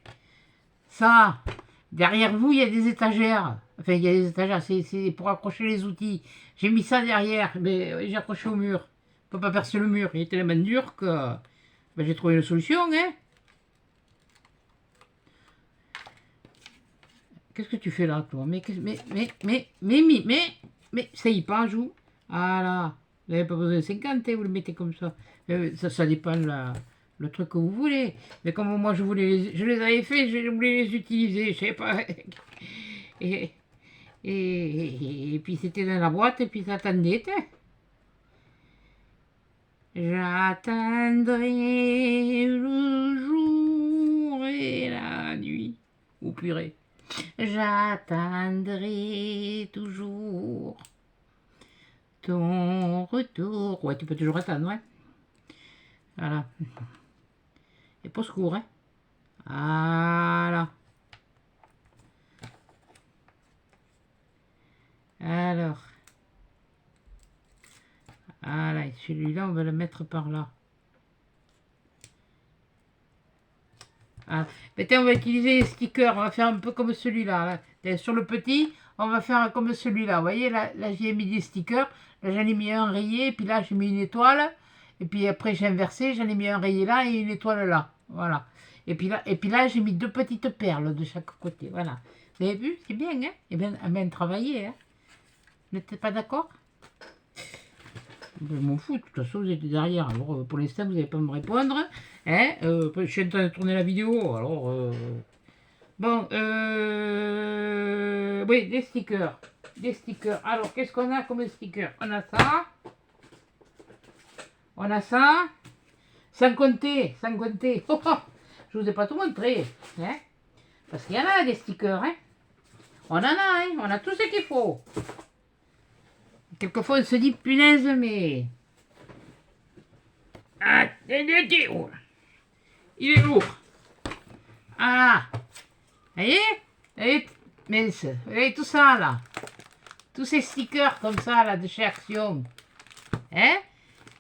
ça, derrière vous, il y a des étagères. Enfin, il y a des étagères, c'est pour accrocher les outils. J'ai mis ça derrière, mais j'ai accroché au mur. On peut pas percer le mur, il est tellement dur que. Ben, j'ai trouvé une solution, hein. Qu'est-ce que tu fais là, toi? Mais, ça y joue. Ah là, vous n'avez pas besoin de 50, hein, vous le mettez comme ça. Ça dépend le truc que vous voulez. Mais comme moi, je les avais fait, je voulais les utiliser, je sais pas. Et, et puis c'était dans la boîte, et puis ça attendait. J'attendrai le jour et la nuit. Ou purée. J'attendrai toujours ton retour. Ouais, tu peux toujours attendre, ouais. Voilà. Et pour secours, hein. Voilà. Alors. Voilà, et celui-là, on va le mettre par là. Ah. Maintenant, on va utiliser les stickers. On va faire un peu comme celui-là. Là. Sur le petit, on va faire comme celui-là. Vous voyez, là j'ai mis des stickers. Là, j'en ai mis un rayé. Puis là, j'ai mis une étoile. Et puis après, j'ai inversé. J'en ai mis un rayé là et une étoile là. Voilà. Et puis là j'ai mis deux petites perles de chaque côté. Voilà. Vous avez vu? C'est bien, hein? Et bien travaillé, hein? Vous n'êtes pas d'accord? Je m'en fous, de toute façon, vous êtes derrière. Alors, pour l'instant, vous n'allez pas me répondre. Hein je suis en train de tourner la vidéo. Alors, bon, oui, des stickers. Des stickers. Alors, qu'est-ce qu'on a comme stickers? On a ça. On a ça. Sans compter, sans compter. Oh, oh, je vous ai pas tout montré. Hein? Parce qu'il y en a des stickers. Hein? On en a, hein? On a tout ce qu'il faut. Quelquefois, on se dit, punaise, mais... Ah, il est lourd. Ah, vous voyez, mince, vous voyez tout ça là, tous ces stickers comme ça là de chez Action, hein,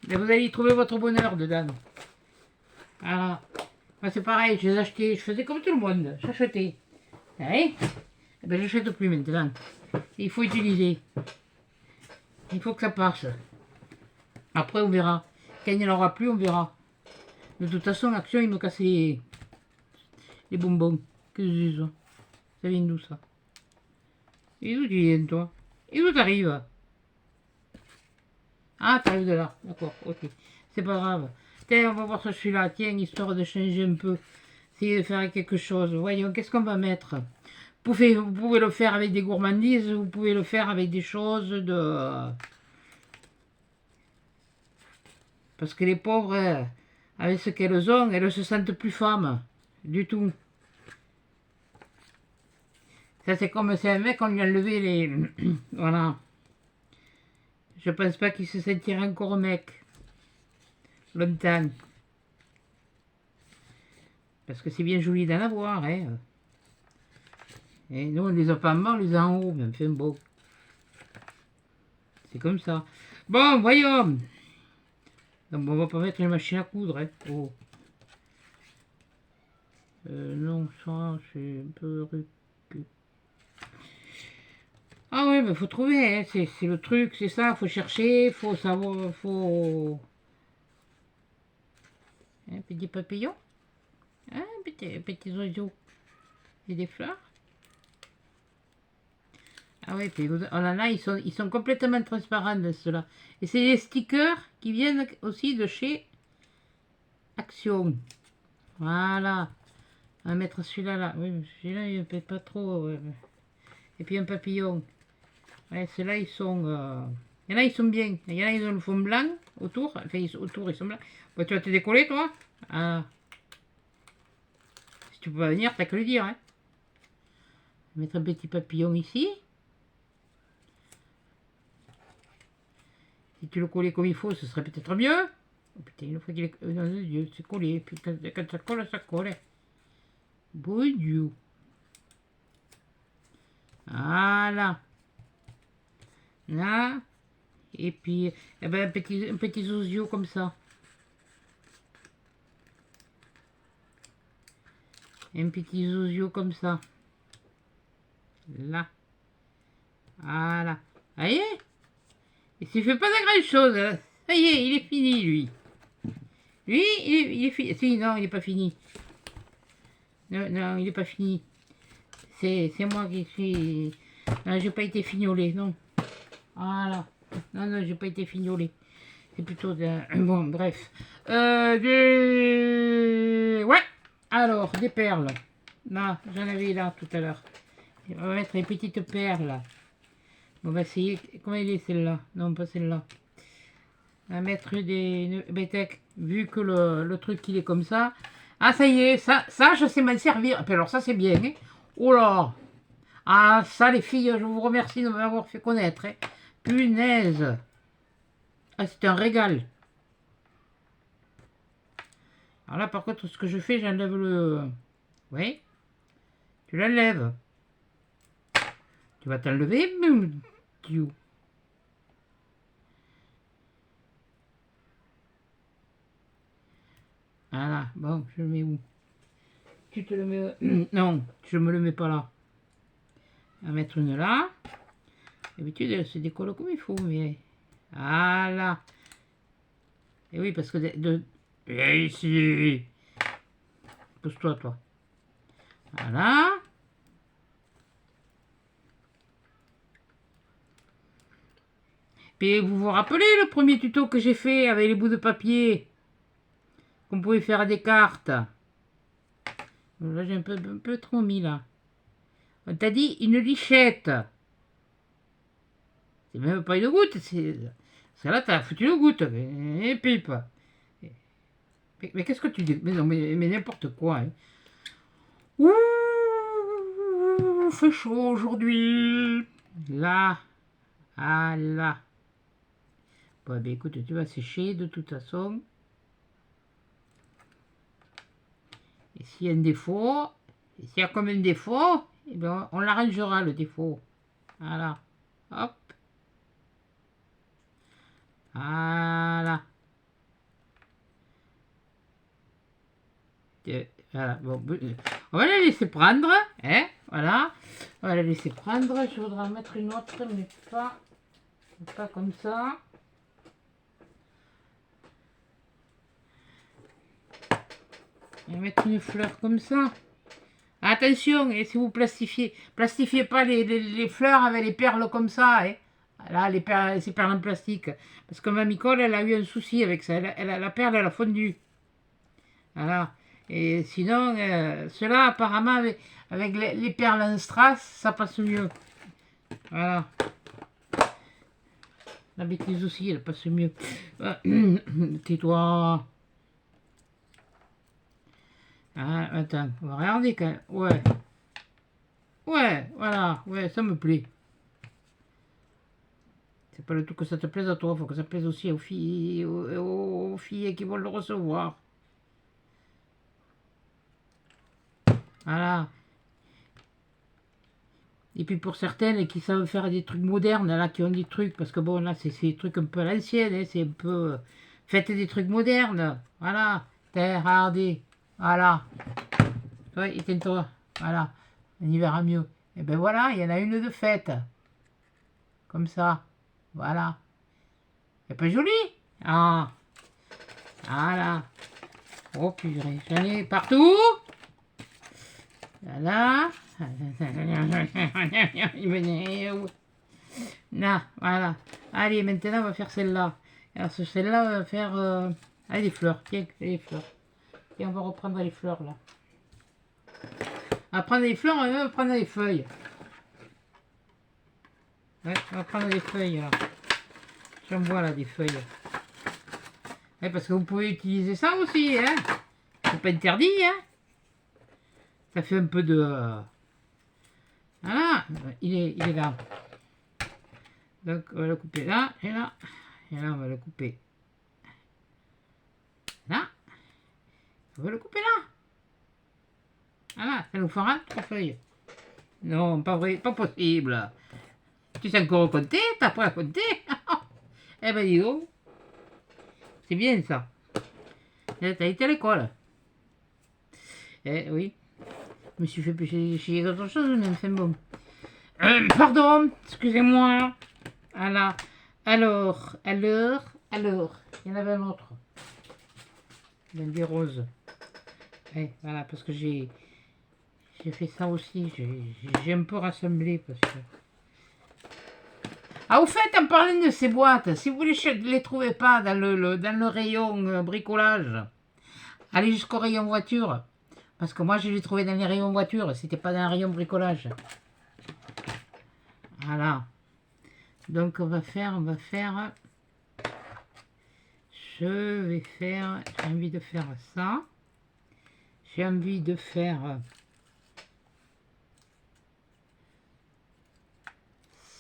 et vous allez y trouver votre bonheur dedans. Voilà, moi c'est pareil, je les achetais, je faisais comme tout le monde, j'achetais, hein, et ben j'achète plus maintenant, il faut utiliser, il faut que ça passe, après on verra, quand il n'y en aura plus on verra, de toute façon Action il me casse les bonbons, que c'est ça, ça vient d'où ça? Et d'où tu viens, toi? Et d'où t'arrives? Ah, t'arrives de là. D'accord, ok. C'est pas grave. Tiens, on va voir sur celui-là. Tiens, histoire de changer un peu. Essayer de faire quelque chose. Voyons, qu'est-ce qu'on va mettre? Vous pouvez le faire avec des gourmandises. Vous pouvez le faire avec des choses de... Parce que les pauvres, avec ce qu'elles ont, elles se sentent plus femmes. Du tout. Ça, c'est comme si un mec, on lui a enlevé les... Voilà. Je pense pas qu'il se sentirait encore mec. Longtemps. Parce que c'est bien joli d'en avoir, hein. Et nous, on les a pas en bas, on les a en haut. Mais enfin, bon. C'est comme ça. Bon, voyons. Donc, on va pas mettre une machine à coudre, hein. Oh. Non, ça, c'est un peu... Ah oui, mais faut trouver, hein. C'est le truc, c'est ça. Faut chercher, faut savoir, faut... Un petit papillon. Un petit oiseau. Et des fleurs. Ah oui, puis on en a, ils sont complètement transparents de ceux-là. Et c'est des stickers qui viennent aussi de chez Action. Voilà. On va mettre celui-là là. Oui, celui-là il ne peut pas trop. Et puis un papillon. Ouais, ceux-là ils sont. Il y en a ils sont bien. Il y en a ils ont le fond blanc autour. Enfin autour ils sont blancs. Bon, tu vas te décoller toi? Ah. Si tu peux pas venir, t'as que le dire. Hein. Mettre un petit papillon ici. Si tu le collais comme il faut, ce serait peut-être mieux. Oh, putain, une fois qu'il est... non, Dieu, c'est collé. Puis quand ça colle, ça colle. Bon Dieu. Voilà. Là. Et puis, eh ben, un petit zozio comme ça. Un petit zozio comme ça. Là. Voilà. Vous voyez? Il ne fait pas de grand chose. Hein. Ça y est, il est fini, lui. Lui, il est fini. Si, non, il n'est pas fini. Non, non, il n'est pas fini. C'est moi qui suis... Non, j'ai pas été fignolé, non. Voilà. Non, non, j'ai pas été fignolé. C'est plutôt de... Bon, bref. Ouais. Alors, des perles. Là, j'en avais là tout à l'heure. On va mettre les petites perles. On va essayer. Comment il est celle-là? Non, pas celle-là. On va mettre des... Bétec, vu que le truc il est comme ça. Ah, ça y est, ça je sais m'en servir. Et puis alors, ça c'est bien. Hein. Oh là. Ah, ça les filles, je vous remercie de m'avoir fait connaître. Hein. Punaise. Ah, c'est un régal. Alors là, par contre, ce que je fais, j'enlève le... Oui. Tu l'enlèves. Tu vas t'enlever, mon Dieu. Voilà, bon, je le mets où? Tu te le mets... Non, je me le mets pas là. On va mettre une là. D'habitude, elle se décolle comme il faut, mais... Voilà. Et oui, parce que Et ici. Pousse-toi, toi. Voilà. Puis vous vous rappelez le premier tuto que j'ai fait avec les bouts de papier qu'on pouvait faire des cartes. Là, j'ai un peu trop mis, là. On t'a dit une lichette. C'est même pas une goutte, c'est... Là, t'as foutu une goutte. Et pipe. Mais qu'est-ce que tu dis? Mais non, mais n'importe quoi. Hein. Ouh, fait chaud aujourd'hui. Là. Ah là. Bon, ben écoute, tu vas sécher de toute façon. Et s'il y a un défaut, s'il y a comme un défaut, eh ben, on l'arrangera le défaut. Voilà. Hop. Voilà. Voilà. Bon, on va la laisser prendre. Hein, voilà. On va la laisser prendre. Je voudrais en mettre une autre, mais pas comme ça. On va mettre une fleur comme ça. Attention, et si vous plastifiez pas les fleurs avec les perles comme ça. Hein. Là, ces perles en plastique. Parce que ma Micole, elle a eu un souci avec ça. La perle, elle a fondu. Voilà. Et sinon, cela apparemment, avec les perles en strass, ça passe mieux. Voilà. La bêtise aussi, elle passe mieux. Tais-toi. Ah, attends, on va regarder quand même. Ouais. Ouais, voilà. Ouais, ça me plaît. C'est pas le tout que ça te plaise à toi, faut que ça plaise aussi aux filles, aux filles qui vont le recevoir. Voilà. Et puis pour certaines qui savent faire des trucs modernes, là, qui ont des trucs, parce que bon, là, c'est des trucs un peu à l'ancienne, hein, c'est un peu... faites des trucs modernes, voilà. Regardez, voilà. Ouais, éteins-toi, voilà. On y verra mieux. Et ben voilà, il y en a une de faite. Comme ça, voilà. C'est pas joli? Ah, voilà. Oh purée, j'en ai partout. Voilà. Là, voilà. Allez, maintenant, on va faire celle-là. Alors, celle-là, on va faire... Allez, des fleurs. Tiens, les fleurs. Et on va reprendre les fleurs, là. On va prendre les fleurs, on va prendre les feuilles. Ouais, on va prendre les feuilles, là. J'en vois, là, des feuilles. Ouais, parce que vous pouvez utiliser ça aussi, hein. C'est pas interdit, hein. Ça fait un peu de... Voilà, il est là. Donc on va le couper là, et là. Et là, on va le couper là. On va le couper là. Voilà, ça nous fera 3 feuilles. Non, pas vrai, pas possible. Tu sais encore compter? T'as pas à compter? Eh ben dis donc. C'est bien ça. T'as été à l'école. Eh oui. Je me suis fait chier d'autres choses, mais c'est bon. Pardon, excusez-moi. Voilà. Alors. Il y en avait un autre. Des roses. Ouais, voilà, parce que j'ai fait ça aussi. J'ai un peu rassemblé parce que... Ah, au fait, en parlant de ces boîtes, si vous ne les trouvez pas dans le rayon bricolage, allez jusqu'au rayon voiture. Parce que moi, je les trouvais dans les rayons voiture, c'était pas dans le rayon bricolage. Voilà. Donc, on va faire... j'ai envie de faire ça. J'ai envie de faire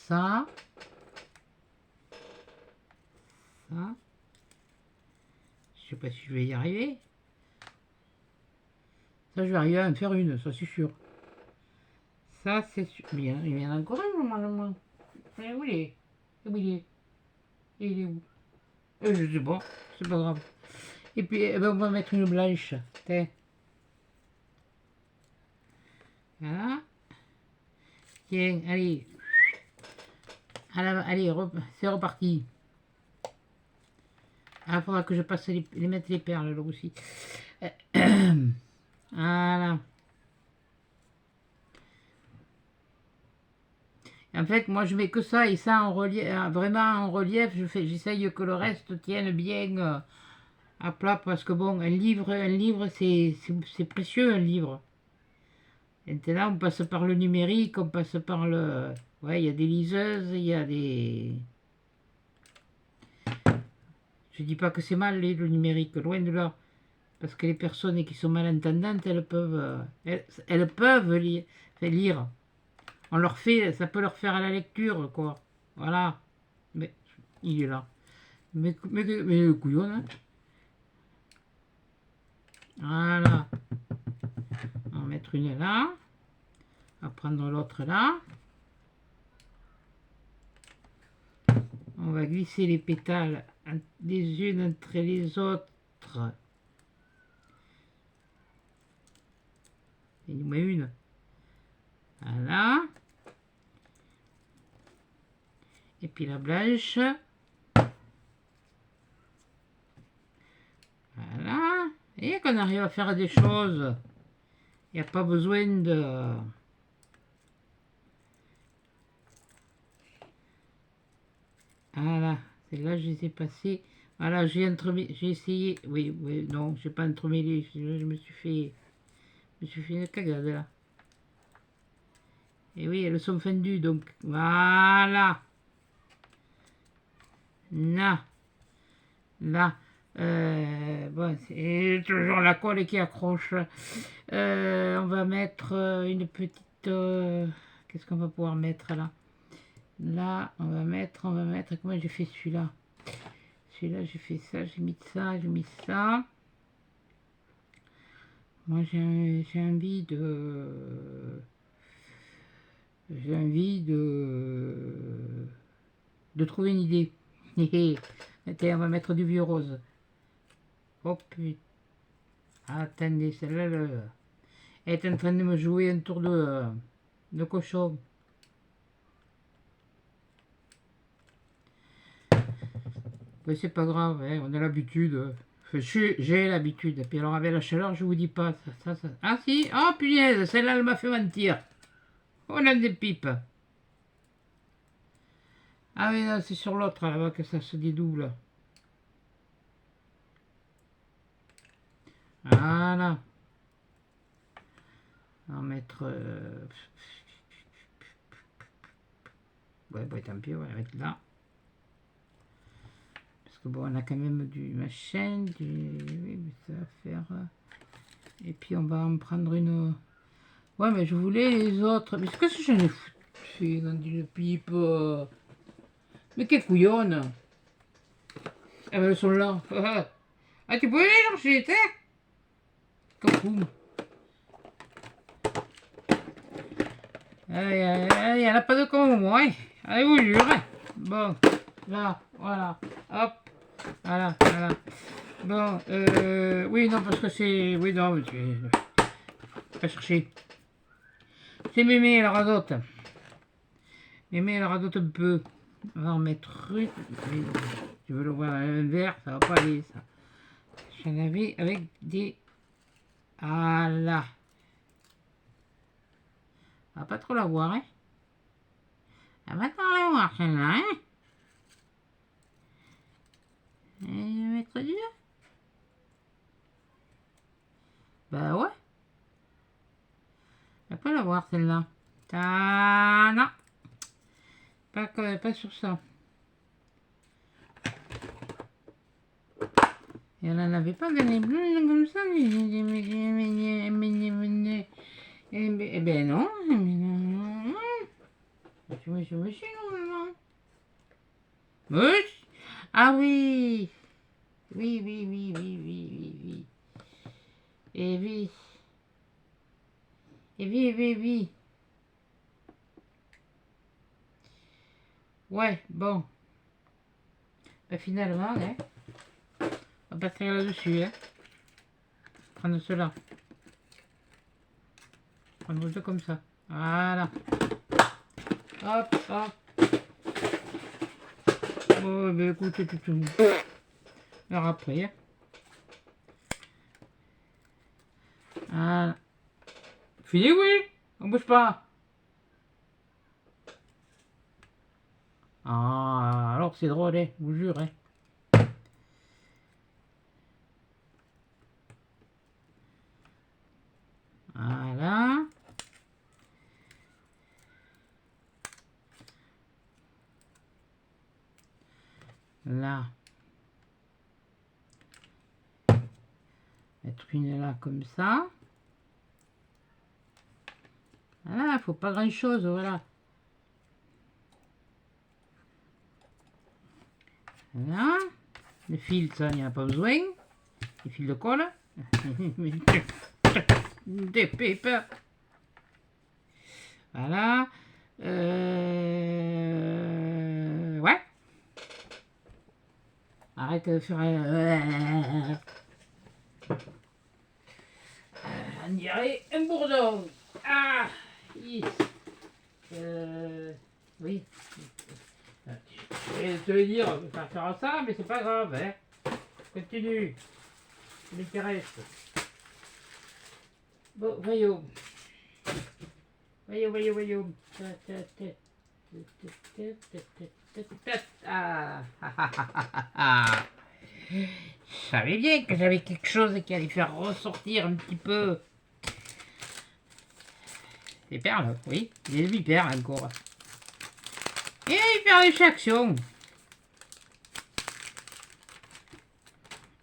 ça. Ça. Je sais pas si je vais y arriver. Ça, je vais arriver à en faire une, ça c'est sûr. Ça, c'est sûr. Bien, il y en a encore un normalement. Où il est? Où il est? Il est où? Je sais pas, c'est pas grave. Et puis, eh ben, on va mettre une blanche. Tiens. Voilà. Tiens, allez. Allez, c'est reparti. Ah, il faudra que je passe les mettre les perles là aussi. Voilà. En fait, moi je mets que ça et ça en relief, vraiment en relief. J'essaye que le reste tienne bien à plat parce que bon, un livre, c'est précieux un livre. Maintenant, on passe par le numérique, on passe par le, ouais, il y a des liseuses, il y a des. Je dis pas que c'est mal le numérique, loin de là. Parce que les personnes qui sont malentendantes, elles peuvent lire. On leur fait, ça peut leur faire à la lecture, quoi. Voilà. Mais il est là. Mais le couillon, hein. Voilà. On va mettre une là. On va prendre l'autre là. On va glisser les pétales les unes entre les autres. Il y en a une. Voilà. Et puis la blanche. Voilà. Et qu'on arrive à faire des choses. Il n'y a pas besoin de... Voilà. Celle-là, je les ai passées. Voilà, j'ai essayé. Oui, oui, non, j'ai pas entremêlé. Je me suis fait... Je me suis fait une cagade là. Et oui, elles sont fendues, donc voilà. Là. Là. Bon, c'est toujours la colle qui accroche. On va mettre une petite... qu'est-ce qu'on va pouvoir mettre là? Là, on va mettre... Comment j'ai fait celui-là? Celui-là, j'ai fait ça, j'ai mis ça, j'ai mis ça. Moi, j'ai envie de... J'ai envie de trouver une idée. Tiens, on va mettre du vieux rose. Oh putain. Attendez, celle-là, elle est en train de me jouer un tour de cochon. Mais c'est pas grave, hein, on a l'habitude. J'ai l'habitude. Puis alors avec la chaleur, je vous dis pas. Ça. Ah si, oh punaise, celle-là, elle m'a fait mentir. On a des pipes. Ah mais non, c'est sur l'autre là-bas que ça se dédouble. Voilà. On va mettre... Ouais, bah tant pis, on va la mettre là. Parce que bon, on a quand même du machin, oui, mais ça va faire... Et puis on va en prendre une... Ouais, mais je voulais les autres. Mais qu'est-ce que j'en ai foutu dans une pipe Mais quelle couillonne. Ah ben elles sont là. Ah, tu pouvais les chercher, t'es comme fou. Il n'y en a pas de comme moi, hein. Allez, vous jure. Bon, là, voilà. Hop, voilà. Bon, oui, non, parce que c'est... Oui, non, mais tu... Pas chercher. C'est mémé, la radote. Mémé, la radote un peu. On va en mettre une. Tu veux le voir à l'envers, ça va pas aller, ça. J'en avais avec des... Ah là. On va pas trop la voir, hein. On va pas trop la voir, celle-là, hein. Et je vais mettre du... Bah ouais. On va pas la voir, celle-là. Non. Pas sur ça. Et on n'en avait pas dans les bleus comme ça. Eh ben non. Monsieur, normalement. Monsieur. Ah oui. Oui. Et oui. Oui. Ouais, bon. Bah finalement, hein. On va passer là-dessus, hein. Prendre cela. Prendre deux comme ça. Voilà. Hop, hop. Bon, ben écoute, tout. Alors après. Voilà. Fini, oui. On bouge pas. Ah, alors c'est drôle, hein, je vous jure. Hein. Voilà. Là. Mettre une là comme ça. Voilà, faut pas grand chose, voilà. Voilà. Le fil, ça, il n'y en a pas besoin. Les fils de colle. Des pépins. Voilà. Ouais. Arrête de faire... on dirait un bourdon. Ah, yes. Oui. Je vais te le dire, je vais faire ça, mais c'est pas grave. Hein. Continue. Ça m'intéresse. Bon, voyons. Voyons. Ah. Je savais bien que j'avais quelque chose qui allait faire ressortir un petit peu. Des perles, oui. Des demi-perles encore. Et faire des actions.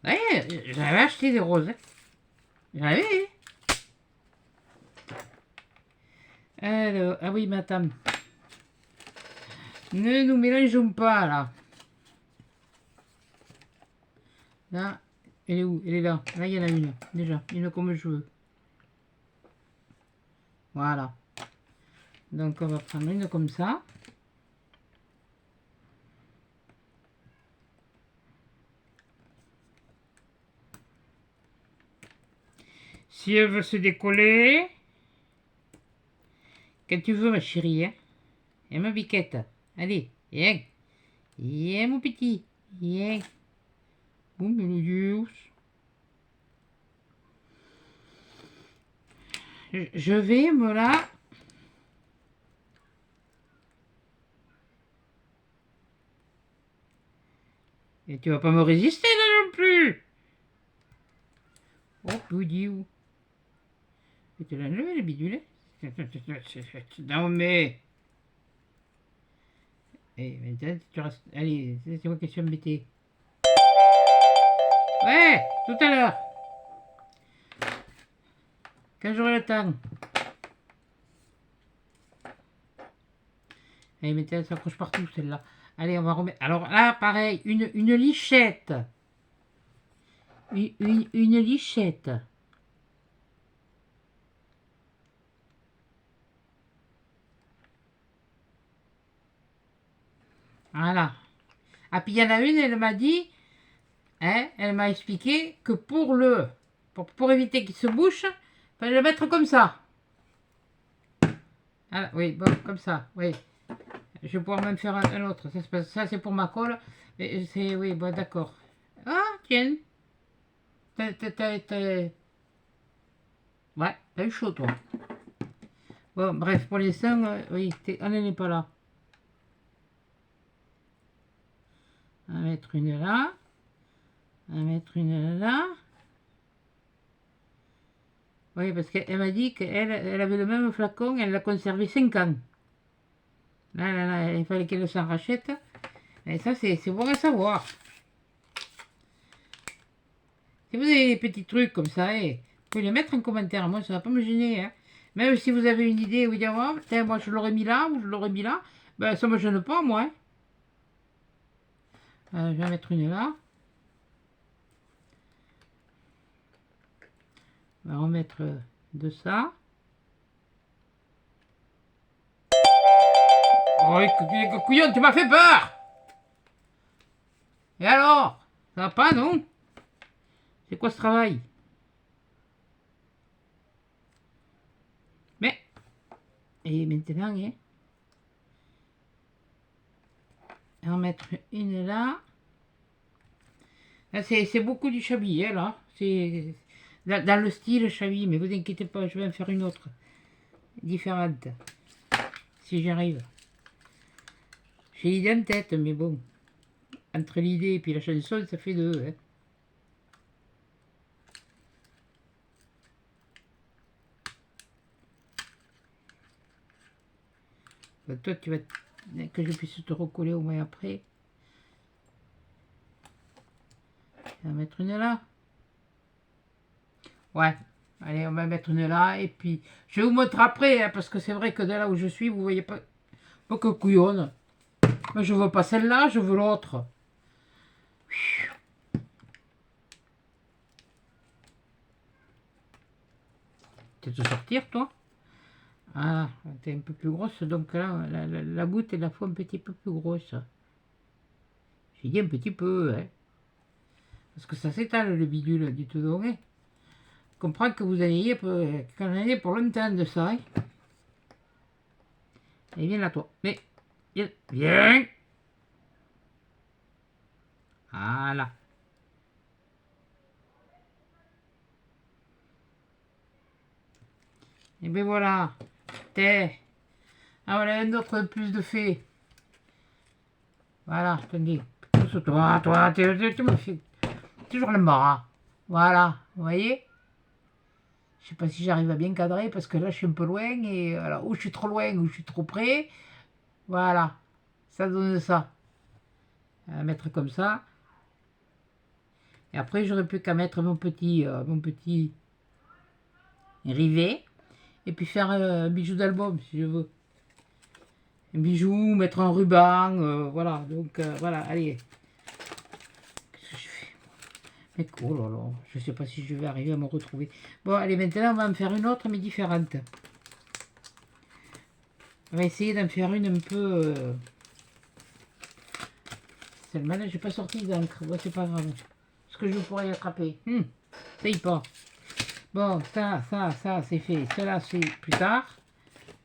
Ouais, j'avais acheté des roses. J'avais. Alors, ah oui, madame. Ne nous mélangeons pas, là. Là, elle est où? Elle est là. Là, il y en a une, déjà. Une comme je veux. Voilà. Donc, on va prendre une comme ça. Si elle veut se décoller, quand tu veux, ma chérie, hein. Et ma biquette. Allez, viens. Viens, mon petit. Viens. Boum, Melodius. Je vais me la... Et tu vas pas me résister là non plus. Oh, Poudiou. Et tu l'as enlevé, le bidule. Non, mais... Et maintenant, tu restes... Allez, c'est moi qui suis embêté. Ouais, tout à l'heure. Quand j'aurai le temps. Allez, maintenant, elle s'accroche partout, celle-là. Allez, on va remettre... Alors là, pareil, une lichette. Une lichette. Voilà. Ah, puis il y en a une, elle m'a dit, hein, elle m'a expliqué que pour éviter qu'il se bouche, il fallait le mettre comme ça. Voilà, oui, bon, comme ça, oui. Je vais pouvoir même faire un autre. Ça c'est pour ma colle. C'est, oui, bon, d'accord. Ah, tiens. Ouais, t'as eu chaud, toi. Bon, bref, pour les seins, oui, on n'en est pas là. On va mettre une là. On va mettre une là. Oui, parce qu'elle m'a dit qu'elle avait le même flacon, elle l'a conservé 5 ans. Là, il fallait qu'elle s'en rachète. Et ça, c'est bon à savoir. Si vous avez des petits trucs comme ça, vous pouvez les mettre en commentaire. Moi, ça va pas me gêner. Hein. Même si vous avez une idée, vous dire, oh, tiens, moi, je l'aurais mis là ou je l'aurais mis là. Ben, ça me gêne pas, moi. Hein. Je vais mettre une là. On va remettre de ça. Oh, couillon, tu m'as fait peur! Et alors? Ça va pas, non? C'est quoi ce travail? Mais, Et maintenant, hein, en mettre une là. Là, c'est beaucoup du chablis, hein, là. C'est dans le style chablis, mais vous inquiétez pas, je vais en faire une autre, différente, si j'arrive. J'ai l'idée en tête, mais bon, entre l'idée et puis la chanson, ça fait deux, hein. Toi, tu vas que je puisse te recoller au moins après. On va mettre une là. Ouais, allez, on va mettre une là. Et puis, je vais vous montrer après, hein, parce que c'est vrai que de là où je suis, vous voyez pas que couillonne. Moi, je veux pas celle-là, je veux l'autre. Tu veux te sortir, toi? Ah, t'es un peu plus grosse, donc là, la goutte est la fois un petit peu plus grosse. J'ai dit un petit peu, hein. Parce que ça s'étale le bidule du tout donc, hein. Je comprends que vous ayez pour longtemps de ça, hein. Et viens là, toi. Mais, viens. Voilà. Et ben voilà. T'es. Ah voilà, un autre plus de fées. Voilà, je te dis. Toi, tu me fais toujours l'embarras. Voilà, vous voyez? Je sais pas si j'arrive à bien cadrer parce que là je suis un peu loin et alors ou je suis trop loin ou je suis trop près. Voilà, ça donne ça. À mettre comme ça. Et après j'aurais plus qu'à mettre mon petit rivet et puis faire un bijou d'album si je veux. Un bijou, mettre un ruban, voilà. Donc voilà, allez. Qu'est-ce que je fais? Mais oh là là, je sais pas si je vais arriver à me retrouver. Bon, allez, maintenant on va en faire une autre mais différente. On va essayer d'en faire une un peu. Celle-là, j'ai pas sorti d'encre. Bon, c'est pas grave. Est-ce que je pourrais y attraper? Ça y est pas. Bon, ça, c'est fait. Cela, c'est plus tard.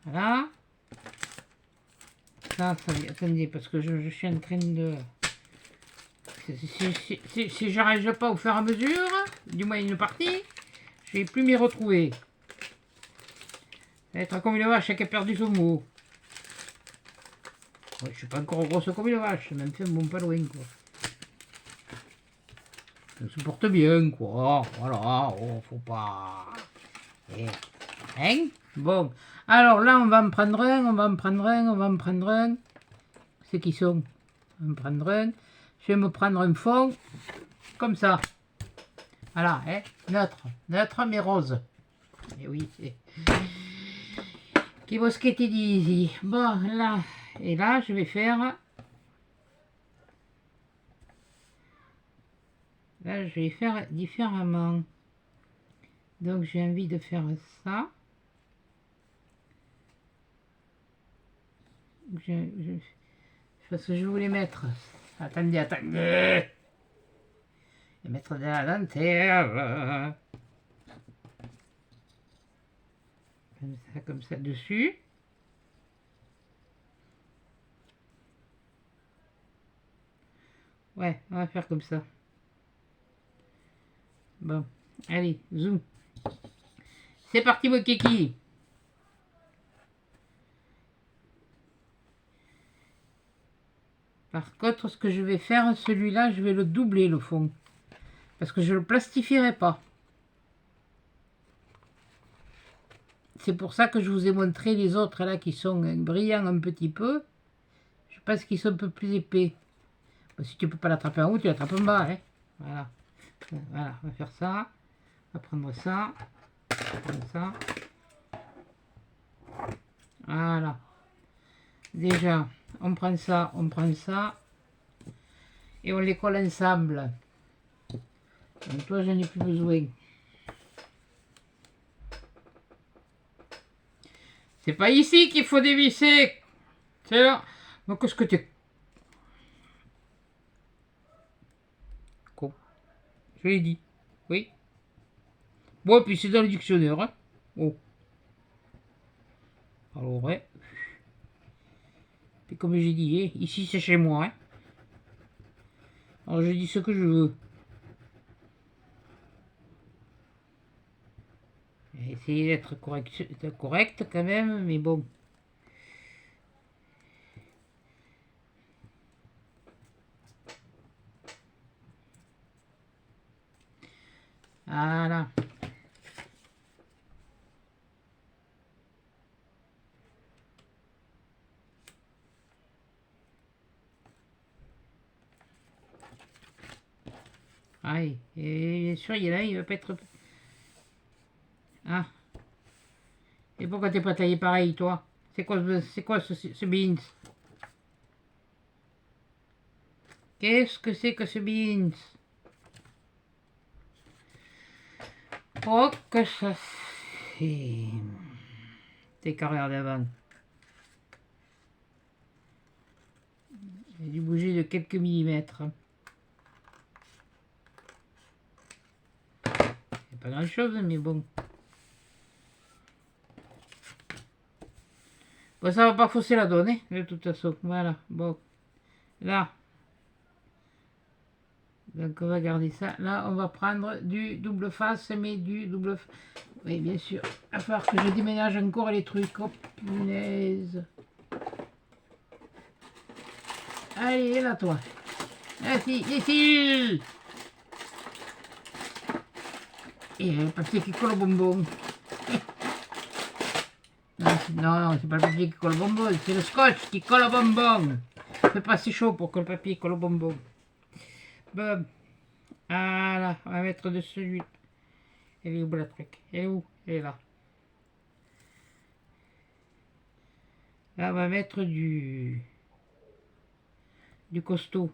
Voilà. Ça, attendez, parce que je suis en train de... Si j'arrange pas au fur et à mesure, du moins une partie, je vais plus m'y retrouver. Ça va être comme une vache qui a perdu son mot. Ouais, je suis pas encore grosse comme une vache, même fait bon pas loin, quoi. Je se porte bien, quoi. Voilà, oh, faut pas... Hein? Bon, alors là, on va en prendre un, on va en prendre un, on va en prendre un. C'est qui sont? On va en prendre un. Je vais me prendre un fond, comme ça. Voilà, hein? Neutre mais rose. Et oui, c'est... Qui vaut ce qui était dit ici. Bon, là, et là, je vais faire... Là, je vais faire différemment. Donc, j'ai envie de faire ça. Parce que je voulais mettre... Attendez. Et mettre de la dentelle. Comme ça dessus. Ouais, on va faire comme ça. Bon, allez, zoom. C'est parti, mon kiki. Par contre, ce que je vais faire, celui-là, je vais le doubler, le fond. Parce que je ne le plastifierai pas. C'est pour ça que je vous ai montré les autres, là, qui sont brillants un petit peu. Je pense qu'ils sont un peu plus épais. Bon, si tu ne peux pas l'attraper en haut, tu l'attrapes en bas, hein. Voilà. Voilà, on va faire ça. On va prendre ça. Comme ça. Voilà. Déjà, on prend ça. Et on les colle ensemble. Donc toi, j'en ai plus besoin. C'est pas ici qu'il faut dévisser. C'est là. Donc, qu'est-ce que tu... Con. Je l'ai dit. Oui. Bon, puis c'est dans le dictionnaire, hein. Oh. Alors ouais. Et comme j'ai dit, hein, ici c'est chez moi. Hein. Alors je dis ce que je veux. Essayer d'être correct quand même, mais bon. Voilà. Aïe. Et bien sûr, il est là, il va pas être... Ah. Et pourquoi t'es pas taillé pareil, toi? C'est quoi ce beans? Qu'est-ce que c'est que ce beans? Oh, que ça fait... T'es qu'à regarder avant. J'ai dû bouger de quelques millimètres. C'est pas grand chose, mais bon. Bon, ça va pas fausser la donne, hein, de toute façon. Voilà, bon. Là. Donc on va garder ça. Là, on va prendre du double face, mais du double... Oui, bien sûr. À part que je déménage encore les trucs. Oh, punaise. Allez, là, toi. Ici, ici. Et le papier qui colle au bonbon. Non, c'est pas le papier qui colle au bonbon, c'est le scotch qui colle au bonbon. C'est pas assez chaud pour que le papier colle au bonbon. Bon. Voilà, on va mettre de celui. Elle est où la truc? Elle est où? Elle est là. Là, on va mettre du costaud.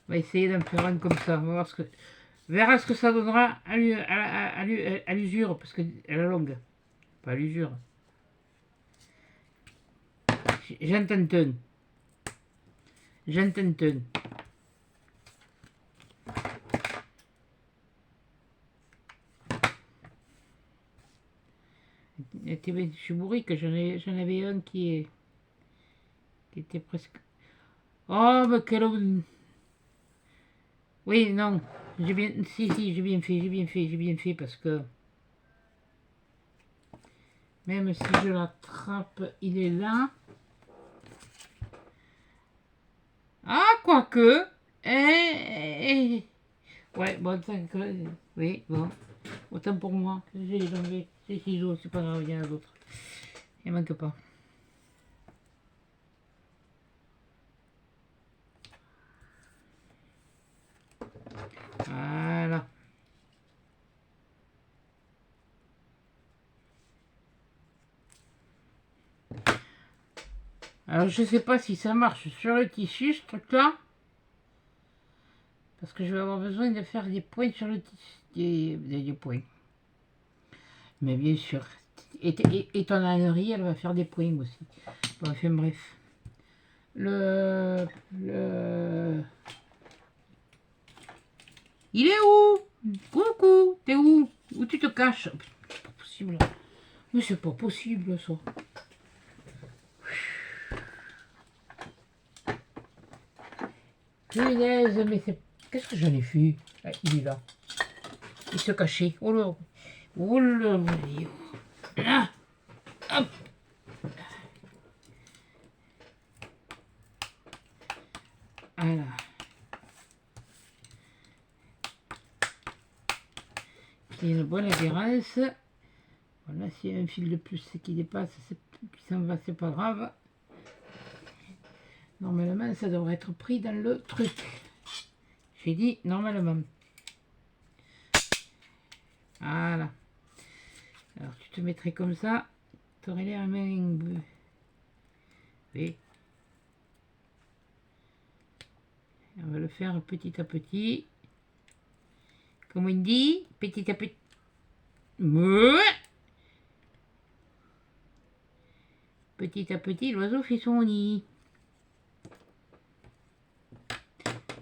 On va essayer d'en faire un comme ça. On va voir ce que... On verra ce que ça donnera à l'usure, parce qu'elle est longue. Pas à l'usure. J'entends. J'entends. Je suis bourré que j'en avais un qui était presque... Oh, mais quelle... Oui, non. J'ai bien... Si, j'ai bien fait, parce que... Même si je l'attrape, il est là. Ah, quoique. Ouais, bon, oui, bon. Autant pour moi. J'ai enlevé ces ciseaux, c'est pas grave, il y en a d'autres. Il manque pas. Voilà. Alors je sais pas si ça marche sur le tissu ce truc là. Parce que je vais avoir besoin de faire des points sur le tissu. Des points. Mais bien sûr. Et ton ânerie, elle va faire des points aussi. Bon, enfin bref. Il est où? Coucou, t'es où? Où tu te caches? C'est pas possible. Mais c'est pas possible ça. Punaise, mais c'est... Qu'est-ce que j'en ai fait? Ah, il est là. Il se cachait. Oh là. Oh là. Là. Hop. Voilà. C'est une bonne adhérence. Voilà, s'il y a un fil de plus qui dépasse, qui s'en va, c'est pas grave. Normalement, ça devrait être pris dans le truc. J'ai dit normalement. Voilà. Alors, tu te mettrais comme ça. Tu aurais l'air main. Oui. On va le faire petit à petit. Comme on dit, petit à petit. Petit à petit, l'oiseau fait son nid.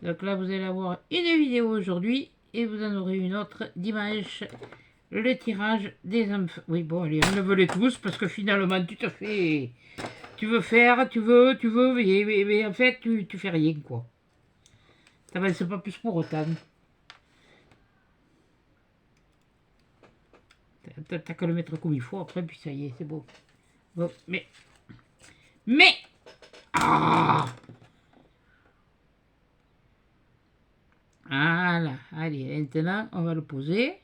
Donc là, vous allez avoir une vidéo aujourd'hui et vous en aurez une autre dimanche le tirage des enfants. Oui, bon, allez, enlève-les tous parce que finalement, tu te fais. Tu veux faire, tu veux, mais en fait, tu fais rien, quoi. Ça va, c'est pas plus pour autant. T'as qu'à le mettre comme il faut après, puis ça y est, c'est bon. Bon, mais. Ah! Voilà, allez, maintenant, on va le poser.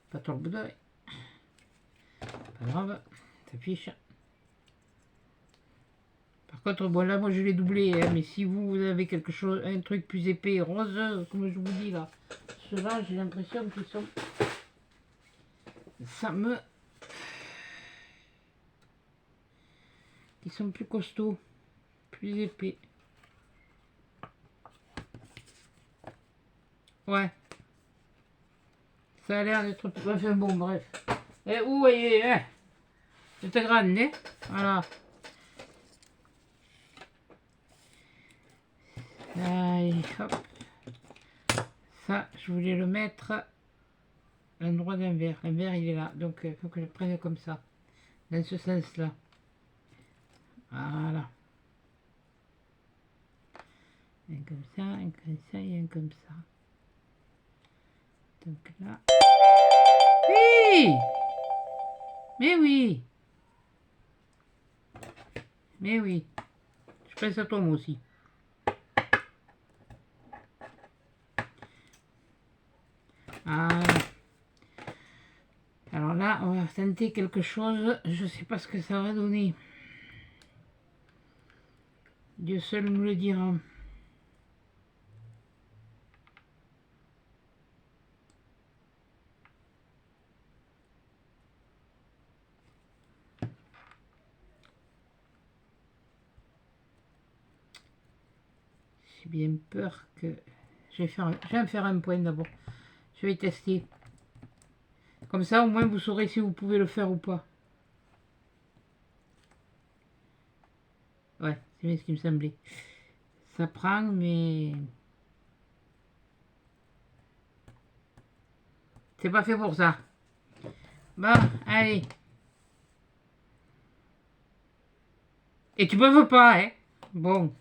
Pas trop le boudin. Pas grave, ça fiche. Par contre, bon là, moi je l'ai doublé, hein, mais si vous avez quelque chose, un truc plus épais et rose, comme je vous dis là, ceux-là, j'ai l'impression qu'ils sont... Ça me... Ils sont plus costauds, plus épais. Ouais. Ça a l'air d'être... Enfin bon, bref. Et où est... C'est grande, hein. Voilà. Allez, hop. Ça, je voulais le mettre à l'endroit d'un verre. Un verre, il est là. Donc, il faut que je le prenne comme ça. Dans ce sens-là. Voilà. Un comme ça, un comme ça et un comme ça. Donc là... Oui! Mais oui! Mais oui! Je pense à toi, moi aussi. Voilà. Alors là, on va tenter quelque chose. Je sais pas ce que ça va donner. Dieu seul nous le dira. J'ai bien peur que... Je vais me faire un point d'abord. Je vais tester. Comme ça, au moins, vous saurez si vous pouvez le faire ou pas. Ouais, c'est bien ce qui me semblait. Ça prend, mais... C'est pas fait pour ça. Bon, allez. Et tu peux pas, hein. Bon.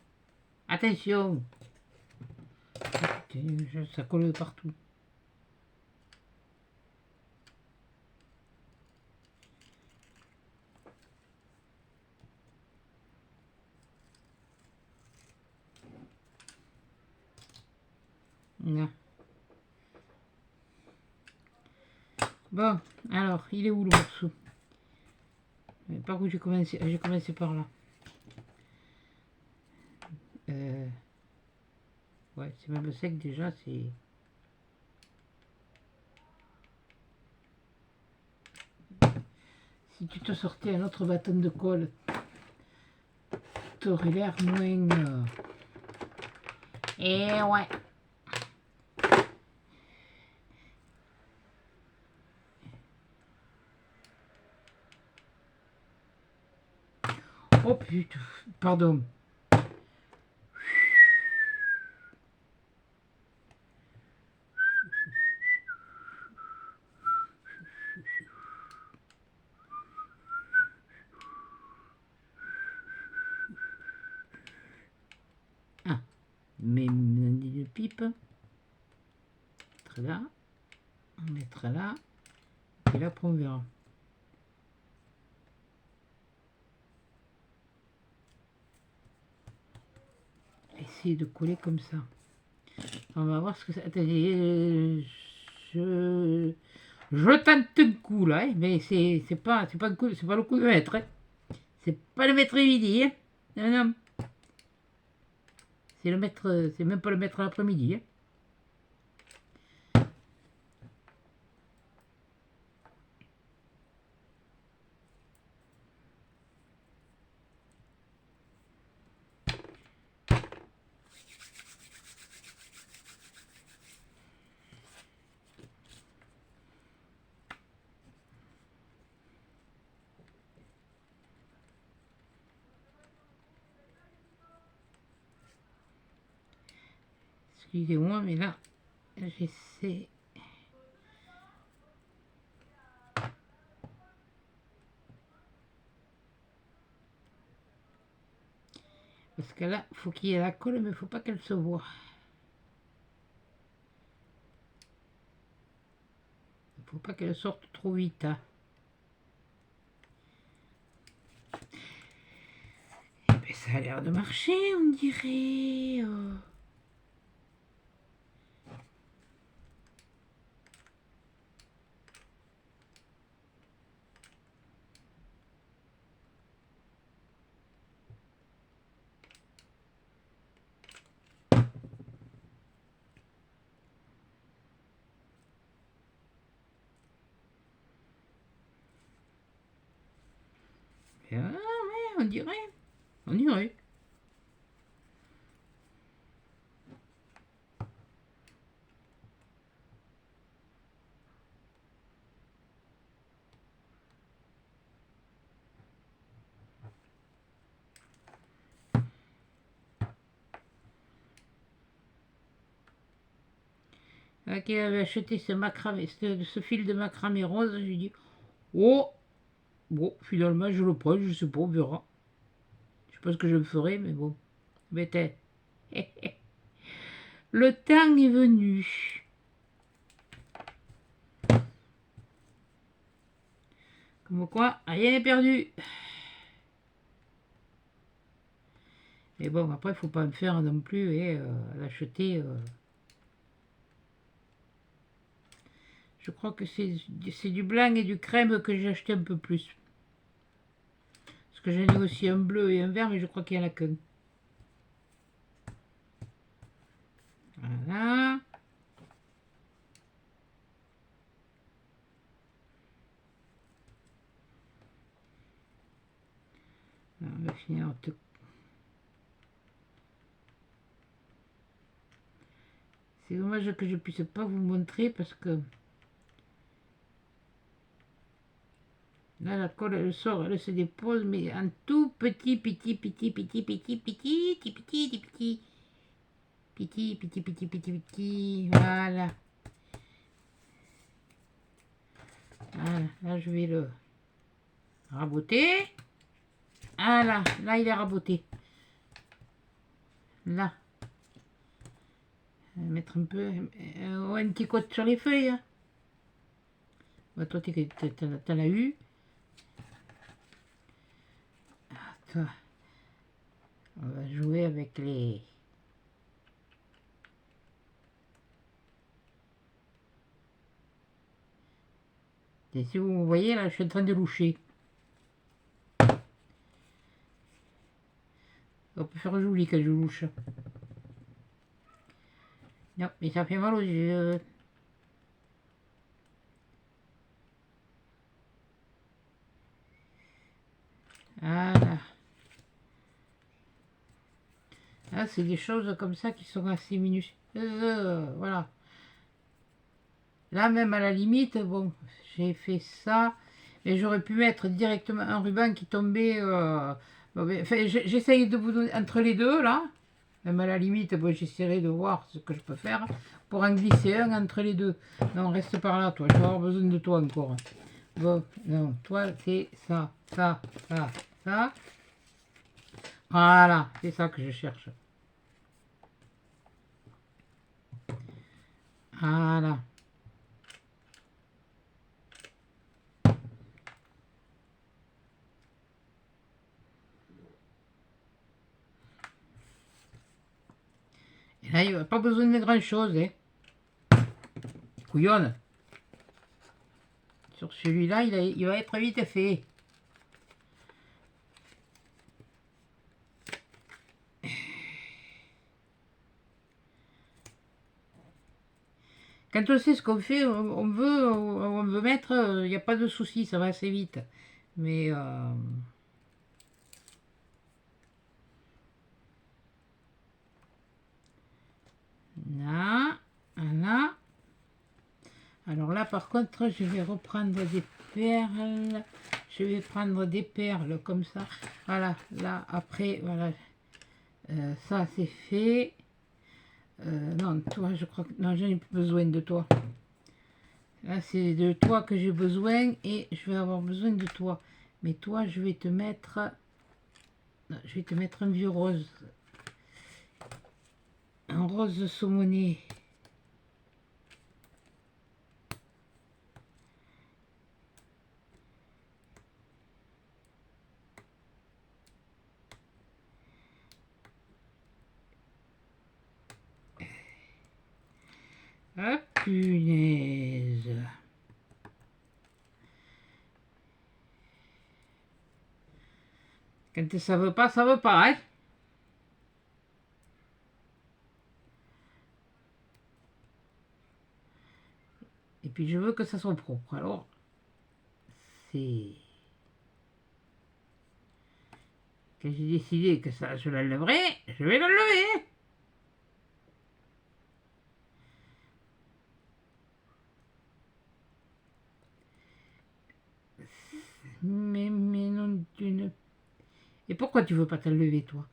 Attention. Putain, ça colle partout. Non. Bon, alors, il est où le morceau? Par où j'ai commencé par là. Ouais, c'est même sec déjà, c'est... Si tu te sortais un autre bâton de colle, t'aurais l'air moins... Eh ouais. Oh putain, pardon. Ah, mes de pipe. Mettre là. Mettre là. Et là, on verra. Essayer de coller comme ça. On va voir ce que ça... Attendez, je tente un coup là, hein, mais c'est pas un coup, c'est pas le coup de maître. Hein. C'est pas le maître midi. Hein. Non, non. C'est le maître, c'est même pas le maître l'après-midi. Hein. Excusez-moi, mais là, j'essaie. Parce que là, faut qu'il y ait la colle, mais il faut pas qu'elle se voie. Il faut pas qu'elle sorte trop vite. Hein. Eh ben, ça a l'air de marcher, on dirait. Ah ouais, on dirait. On dirait. Qui avait acheté ce fil de macramé rose, j'ai dit, oh, bon, finalement, je le prends, je sais pas, on verra. Je sais pas ce que je me ferai, mais bon. Mais le temps est venu. Comme quoi, rien n'est perdu. Mais bon, après, il faut pas me faire non plus et l'acheter. Je crois que c'est du blanc et du crème que j'ai acheté un peu plus. Parce que j'en ai aussi un bleu et un vert, mais je crois qu'il y en a qu'un. Voilà. On va finir. C'est dommage que je puisse pas vous montrer parce que là la colle elle sort, elle se dépose, mais un tout petit voilà. Voilà, là je vais le raboter. Voilà, là il est raboté. Là. Mettre un peu un petit cote sur les feuilles. Hein. Bah, toi, t'en as eu. Ah, toi. On va jouer avec les... Et si vous voyez, là, je suis en train de loucher. On peut faire joli quand je louche. Non, mais ça fait mal aux yeux. Voilà. Ah, c'est des choses comme ça qui sont assez minutieuses. Voilà. Là, même à la limite, bon, j'ai fait ça. Mais j'aurais pu mettre directement un ruban qui tombait... bon, enfin, j'essaye de vous donner entre les deux, là. Même à la limite, bon, j'essaierai de voir ce que je peux faire pour en glisser un entre les deux. Non, reste par là, toi. Je vais avoir besoin de toi encore. Bon, non, toi, c'est ça, ça, ça, ça. Voilà, c'est ça que je cherche. Voilà. Et là, il n'y a pas besoin de grand-chose, hein. Couillonne. Sur celui-là, il va être vite fait. Quand on sait ce qu'on fait, on veut mettre, il n'y a pas de souci, ça va assez vite. Mais là, voilà. Alors là, par contre, je vais reprendre des perles. Je vais prendre des perles comme ça. Voilà, là, après, voilà. Ça, c'est fait. Non, toi, je crois que... Non, je n'ai plus besoin de toi. Là, c'est de toi que j'ai besoin et je vais avoir besoin de toi. Mais toi, je vais te mettre... Non, je vais te mettre un vieux rose. Un rose saumoné. Ah, punaise. Quand ça veut pas, ça veut pas, hein. Et puis je veux que ça soit propre. Alors, c'est... Quand j'ai décidé que ça, je l'enlèverai, je vais l'enlever. Mais non, tu ne... Et pourquoi tu veux pas t'enlever, toi?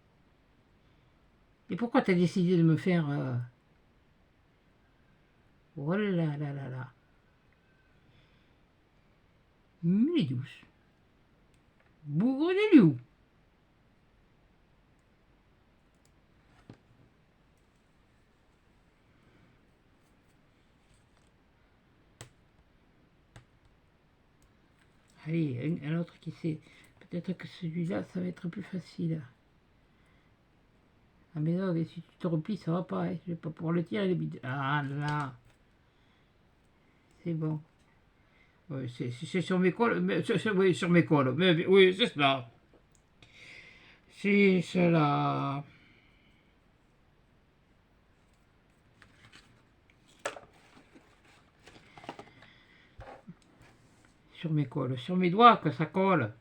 Et pourquoi tu as décidé de me faire... Oh là là là là. Mais douce. Bougre de loup. Allez, un autre qui sait. Peut-être que celui-là, ça va être plus facile. Ah mais non, mais si tu te replies, ça va pas. Hein. Je vais pas pouvoir le tirer, le bide. Ah là. C'est bon. Oui, c'est sur mes cols. Oui, sur mes cols. Mais, oui, c'est cela. C'est cela. Sur mes cols. Sur mes doigts que ça colle.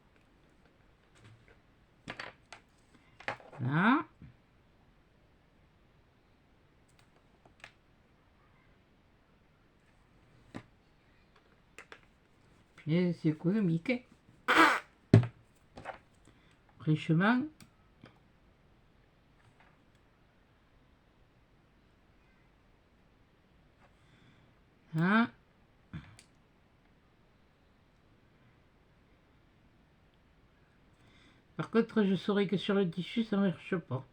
Là. Puis c'est économique. Richement. Hein. Par contre, je saurais que sur le tissu, ça ne marche pas.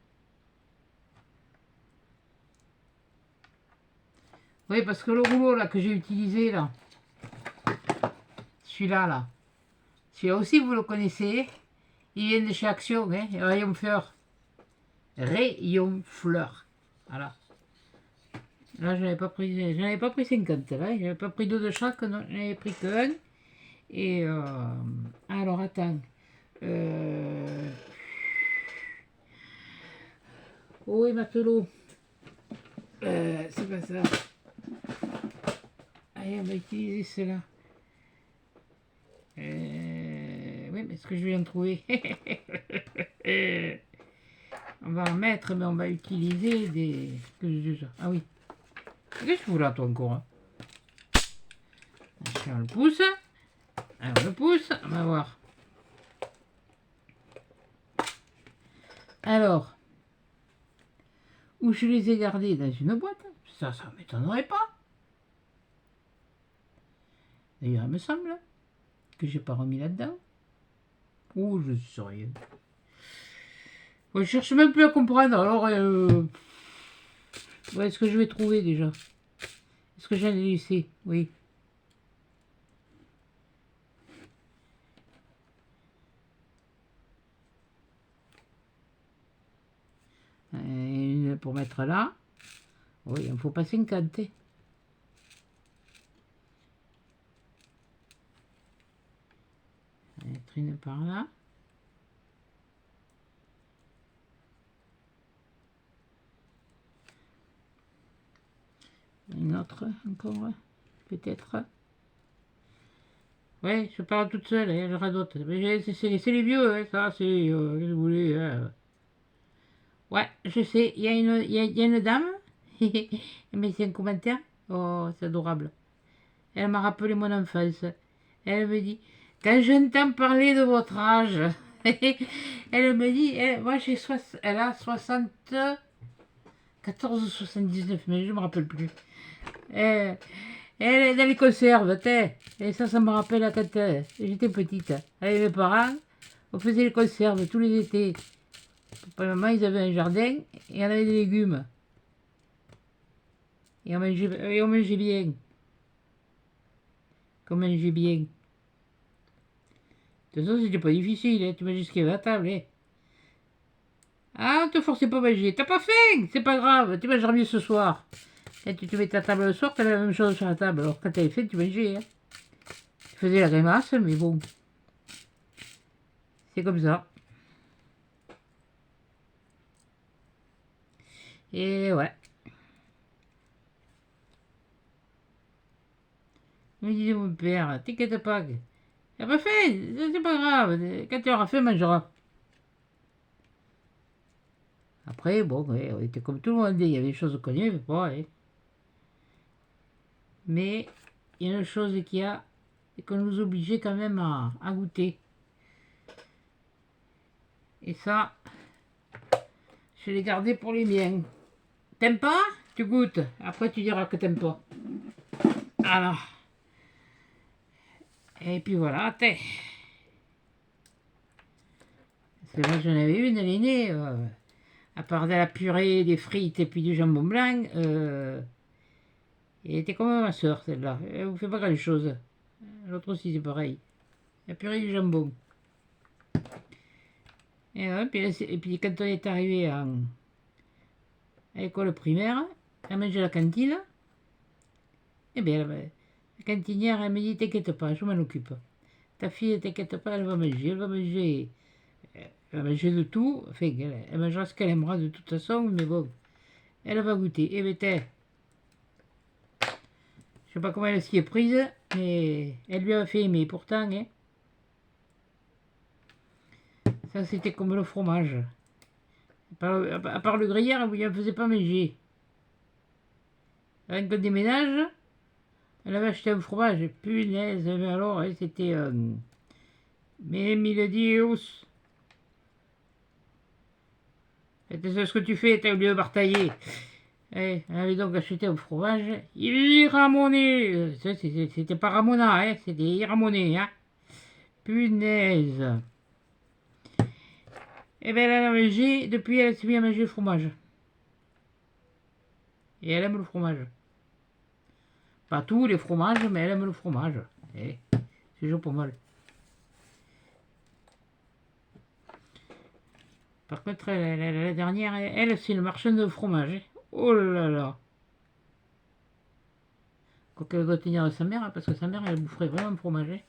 Oui, parce que le rouleau là que j'ai utilisé là, celui-là là, celui-là aussi vous le connaissez, il vient de chez Action, hein, Rayon Fleur. Rayon Fleur. Voilà. Là, j'en avais pas pris 50, là, j'avais pas pris deux de chaque, non, j'en avais pris qu'un. Et alors attends. Oui, matelot. C'est pas ça. Allez, on va utiliser cela. Oui, mais est-ce que je vais en trouver? On va en mettre, mais on va utiliser des... Ah oui. Qu'est-ce que je fous là, toi, encore hein. On le pouce. Alors, on le pouce. On va voir. Alors, où je les ai gardés dans une boîte. Ça m'étonnerait pas. D'ailleurs, il me semble que j'ai pas remis là-dedans. Oh, je sais rien. Je cherche même plus à comprendre. Alors, où est-ce que je vais trouver déjà? Est-ce que j'en ai laissé? Oui. Une pour mettre là. Oui, il ne faut pas 50. Mettre une par là. Une autre encore, peut-être. Ouais, je parle toute seule, il y en aura d'autres. C'est les vieux, hein, ça, c'est... qu'est-ce que vous voulez Ouais, je sais, il y a une dame, mais c'est un commentaire. Oh, c'est adorable. Elle m'a rappelé mon enfance. Elle me dit, quand j'entends parler de votre âge, elle me dit, moi elle a 14,79, mais je me rappelle plus. Et, et dans les conserves, et ça me rappelle à quand j'étais petite. Avec mes parents, on faisait les conserves tous les étés. Papa et maman, ils avaient un jardin et on avait des légumes. Et on mangeait bien. Qu'on mangeait bien. De toute façon, c'était pas difficile, hein. Tu mangeais ce qu'il y avait à table. Hein. Ah, ne te forçais pas à manger. T'as pas faim, c'est pas grave. Tu mangeras mieux ce soir. Et tu te mets ta table le soir, t'avais la même chose sur la table. Alors quand t'avais faim, tu mangeais. Hein. Tu faisais la grimace, mais bon. C'est comme ça. Et ouais. Me disait mon père, t'inquiète pas. T'as pas faim, c'est pas grave. Quand tu auras faim, mangeras. Après, bon, ouais, on était comme tout le monde. Il y avait des choses qu'on n'aimait pas. Hein. Mais il y a une chose qu'il y a, c'est qu'on nous obligeait quand même à goûter. Et ça, je l'ai gardé pour les miens. T'aimes pas? Tu goûtes. Après, tu diras que t'aimes pas. Alors. Et puis voilà, t'es. Parce que moi, j'en avais une, elle est née. À part de la purée, des frites et puis du jambon blanc. Elle était comme ma soeur, celle-là. Elle vous fait pas grand-chose. L'autre aussi, c'est pareil. La purée et du jambon. Et puis quand on est arrivé à l'école primaire, elle mangeait à la cantine. Eh bien, la cantinière, elle me dit, t'inquiète pas, je m'en occupe. Ta fille, t'inquiète pas, elle va manger. Elle va manger de tout. Enfin, elle mangera ce qu'elle aimera de toute façon, mais bon, elle va goûter. Eh bien, je sais pas comment elle s'y est prise, mais elle lui a fait aimer. Pourtant, hein, ça c'était comme le fromage. À part le gruyère, elle ne faisait pas manger. Avec le déménage, elle avait acheté un fromage. Punaise, mais alors, hein, c'était... mais Miladios. C'est ce que tu fais, t'as oublié de partailler. Elle avait donc acheté un fromage. Il ramonait. C'était pas Ramona, hein, c'était ramonné, hein. Punaise. Et bien elle a mangé, depuis elle s'est mis à manger le fromage. Et elle aime le fromage. Pas tous les fromages, mais elle aime le fromage. Et c'est toujours pas mal. Par contre, la dernière, elle c'est le marchand de fromage. Hein. Oh là là. Quoi qu'elle doit tenir de sa mère, hein, parce que sa mère, elle boufferait vraiment le fromage. Hein.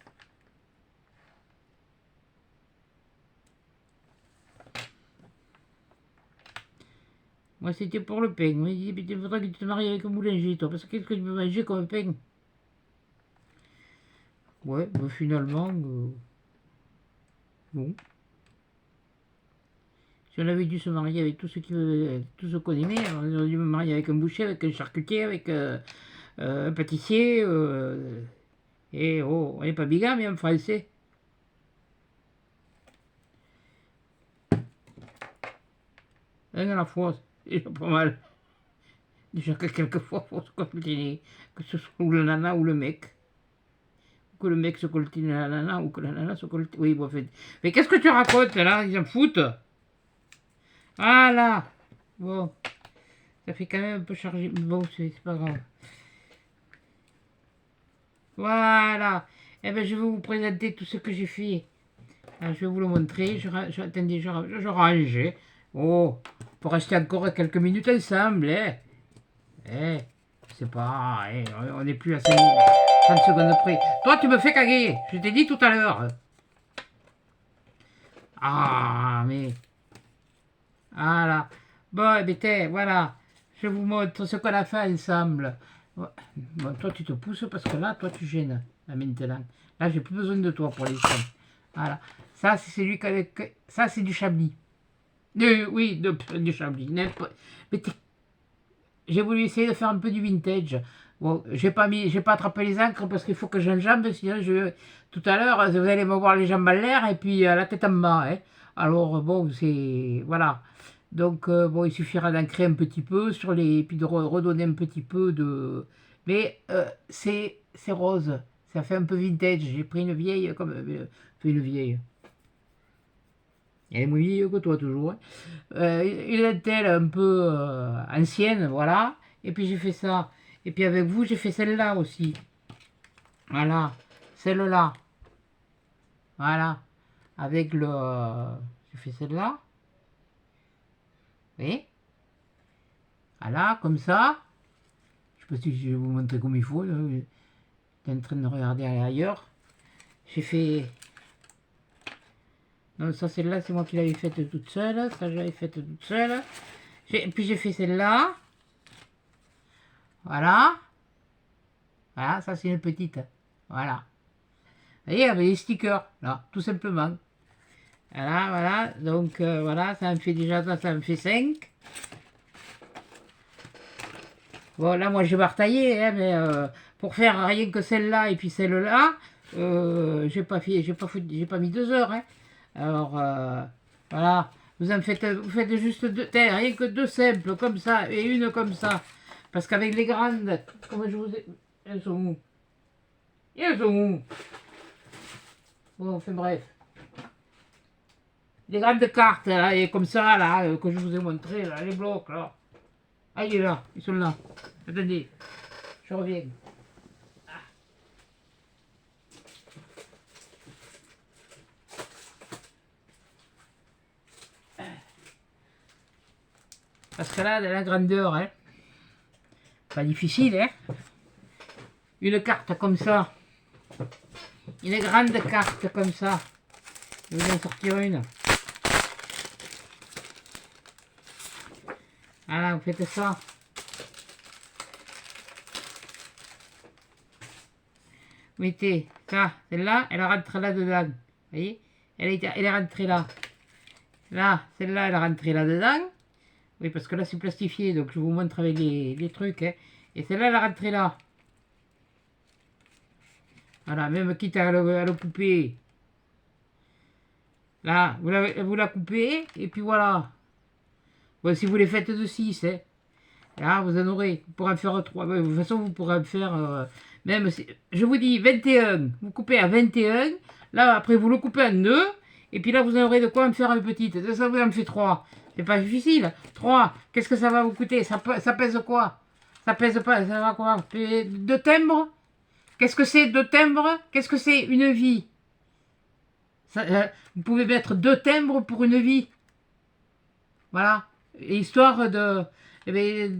Moi, c'était pour le pain. Moi, il dit, il faudrait que tu te maries avec un boulanger, toi, parce que qu'est-ce que tu peux manger comme pain? Ouais, bah finalement, bon. Si on avait dû se marier avec tout ce qu'on aimait, alors on aurait dû me marier avec un boucher, avec un charcutier, avec un pâtissier. Et oh, on n'est pas bigame, mais en français. Un à la fois, c'est déjà pas mal. Déjà que quelquefois, il faut se coltiner, que ce soit ou le nana ou le mec. Que le mec se coltine la nana ou que la nana se coltine. Oui, bon, fait. Mais qu'est-ce que tu racontes là? Ils en foutent. Voilà. Bon, ça fait quand même un peu chargé. Bon, c'est pas grave. Voilà. Eh bien, je vais vous présenter tout ce que j'ai fait. Alors, je vais vous le montrer. Attendez, je range. Oh, pour rester encore quelques minutes ensemble. Hein. Eh, c'est pas... on n'est plus à 30 secondes près. Toi, tu me fais caguer. Je t'ai dit tout à l'heure. Ah, mais... Voilà. Bon, eh bien, voilà. Je vous montre ce qu'on a fait ensemble. Bon, toi, tu te pousses parce que là, toi, tu gênes. Là, maintenant. Là, j'ai plus besoin de toi pour l'instant. Voilà. Ça, c'est celui qu'avec... Ça, c'est du chablis. Oui, du chablis. Mais j'ai voulu essayer de faire un peu du vintage. Bon, j'ai pas attrapé les encres parce qu'il faut que j'enjambe, sinon tout à l'heure, vous allez me voir les jambes en l'air et puis la tête en bas. Hein. Alors, bon, c'est... Voilà. Donc, bon, il suffira d'en créer un petit peu sur les... puis de redonner un petit peu de... Mais c'est rose. Ça fait un peu vintage. J'ai pris une vieille comme... une vieille. Elle est moins vieille que toi, toujours. Hein. Une dentelle un peu ancienne, voilà. Et puis j'ai fait ça. Et puis avec vous, j'ai fait celle-là aussi. Voilà. Celle-là. Voilà. Avec le... j'ai fait celle-là. Vous voyez? Voilà, comme ça. Je sais pas si je vais vous montrer comme il faut. J'étais en train de regarder ailleurs. J'ai fait... Non, ça, celle-là, c'est moi qui l'avais faite toute seule. Ça, je l'avais faite toute seule. Puis j'ai fait celle-là. Voilà. Voilà, ça, c'est une petite. Voilà. Vous voyez, avec les stickers, là, tout simplement. Voilà, voilà. Donc, voilà, ça me fait déjà, ça me fait 5. Bon, là, moi, j'ai bataillé, hein, mais pour faire rien que celle-là et puis celle-là, j'ai pas mis 2 heures. Hein. Alors, voilà, vous faites juste deux, rien que 2 simples comme ça et une comme ça. Parce qu'avec les grandes, comment je vous ai... Elles sont où? Elles sont où? Bon, enfin bref. Les grandes cartes, là, et comme ça, là, que je vous ai montré, là, les blocs, là. Ah, il est là, ils sont là. Attendez, je reviens. Parce que là, de la grandeur, hein. Pas difficile, hein. Une carte comme ça. Une grande carte comme ça. Je vais en sortir une. Voilà, vous faites ça. Vous mettez ça, celle-là, elle rentre là-dedans. Vous voyez, elle est rentrée là. Là, celle-là, elle est rentrée là-dedans. Oui, parce que là, c'est plastifié, donc je vous montre avec les trucs. Hein. Et celle-là, elle est rentrée là. Voilà, même quitte à le couper. Là, vous la coupez, et puis voilà. Bon, si vous les faites de 6, hein. Là, vous en aurez. Vous pourrez en faire 3. De toute façon, vous pourrez en faire... même si... Je vous dis 21. Vous coupez à 21. Là, après, vous le coupez en 2. Et puis là, vous en aurez de quoi en faire une petite. Ça vous en fait 3. C'est pas difficile. 3. Qu'est-ce que ça va vous coûter? Ça pèse quoi? Ça pèse pas. Ça va quoi? 2 timbres? Qu'est-ce que c'est 2 timbres? Qu'est-ce que c'est une vie? Ça, vous pouvez mettre 2 timbres pour une vie. Voilà. Histoire de... Eh bien,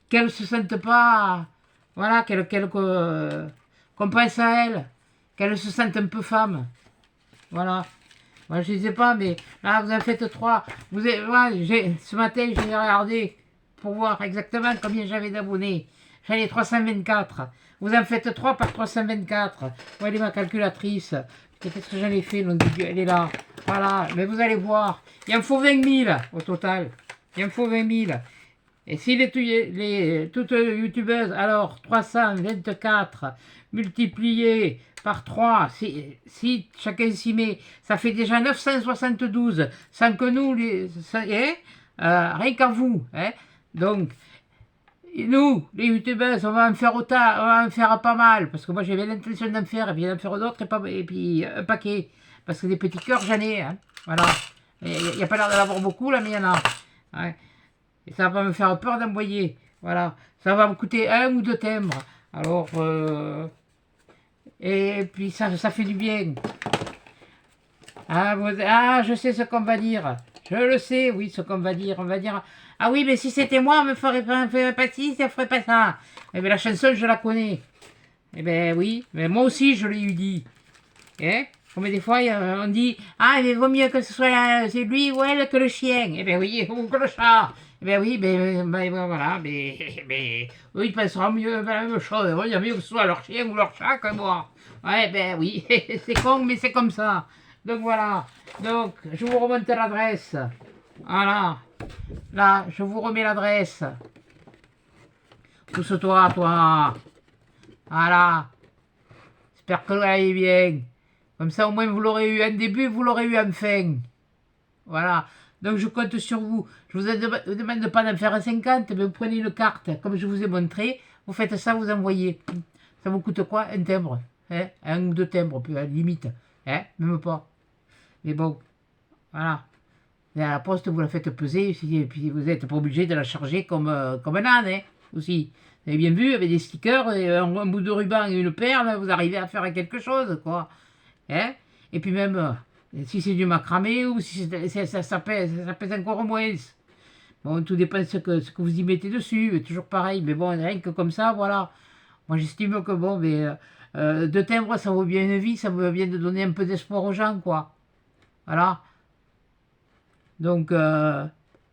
qu'elle ne se sente pas... Voilà, qu'on pense à elle. Qu'elle se sente un peu femme. Voilà. Moi, je ne sais pas, mais là, vous en faites 3. Ce matin, j'ai regardé pour voir exactement combien j'avais d'abonnés. J'en ai 324. Vous en faites 3 par 324. Voyez ma calculatrice. Qu'est-ce que j'en ai fait, nom de Dieu? Elle est là. Voilà. Mais vous allez voir. Il en faut 20 000 au total. Il en faut 20 000. Et si toutes youtubeuses, alors 324 multiplié par 3, si chacun s'y met, ça fait déjà 972, sans que nous, rien qu'à vous. Hein. Donc, nous, les youtubeuses, on va en faire autant, on va en faire pas mal, parce que moi j'avais l'intention d'en faire, et puis d'en faire d'autres, et puis un paquet. Parce que des petits cœurs, j'en ai. Hein. Voilà. Il n'y a pas l'air de l'avoir beaucoup, là, mais il y en a. Ouais. Et ça va me faire peur d'envoyer. Voilà. Ça va me coûter 1 ou 2 timbres. Alors, et puis ça fait du bien. Je sais ce qu'on va dire. Je le sais, oui, ce qu'on va dire. On va dire, ah oui, mais si c'était moi, on me ferait pas ci, ça ferait pas ça. Eh bien, la chanson, je la connais. Eh bien, oui, mais moi aussi, je l'ai eu dit. Hein? Comme des fois, on dit, ah, il vaut mieux que ce soit c'est lui ou elle que le chien. Eh bien, oui, ou que le chat. Eh bien, oui, voilà, mais eux, ils penseront mieux la même chose. Il y a mieux que ce soit leur chien ou leur chat que moi. Ouais, ben oui, c'est con, mais c'est comme ça. Donc voilà. Donc, je vous remonte l'adresse. Voilà. Là, je vous remets l'adresse. Pousse-toi, toi. Voilà. J'espère que vous allez bien. Comme ça, au moins, vous l'aurez eu en début, vous l'aurez eu en fin. Voilà. Donc je compte sur vous. Je vous demande pas d'en faire 50, mais vous prenez une carte, comme je vous ai montré, vous faites ça, vous envoyez. Ça vous coûte quoi? Un timbre, hein? Un ou deux timbres, à la limite. Hein? Même pas. Mais bon, voilà. Et à la poste, vous la faites peser, et puis vous n'êtes pas obligé de la charger comme un âne, hein, aussi. Vous avez bien vu, avec des stickers, et un bout de ruban et une perle, vous arrivez à faire quelque chose, quoi. Hein? Et puis même, si c'est du macramé, ou si ça pèse encore moins. Bon, tout dépend de ce que vous y mettez dessus, toujours pareil. Mais bon, rien que comme ça, voilà. Moi, j'estime que bon, mais deux timbres, ça vaut bien une vie, ça vaut bien de donner un peu d'espoir aux gens, quoi. Voilà. Donc,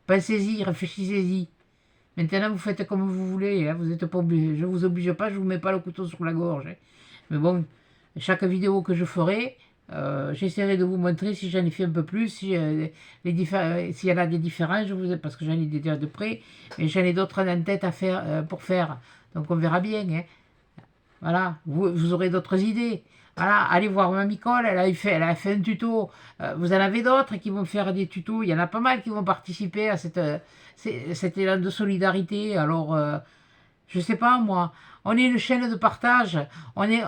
pensez-y, réfléchissez-y. Maintenant, vous faites comme vous voulez, hein, vous n'êtes pas obligé. Je ne vous oblige pas, je ne vous mets pas le couteau sur la gorge, hein. Mais bon, chaque vidéo que je ferai, j'essaierai de vous montrer si j'en ai fait un peu plus, si, s'il y en a des différences, parce que j'en ai déjà de près, mais j'en ai d'autres en tête à faire, pour faire. Donc on verra bien, hein. Voilà, vous aurez d'autres idées. Voilà, allez voir Mamie Cole, elle a fait un tuto. Vous en avez d'autres qui vont faire des tutos. Il y en a pas mal qui vont participer à cet élan de solidarité. Alors, je sais pas moi, on est une chaîne de partage. On est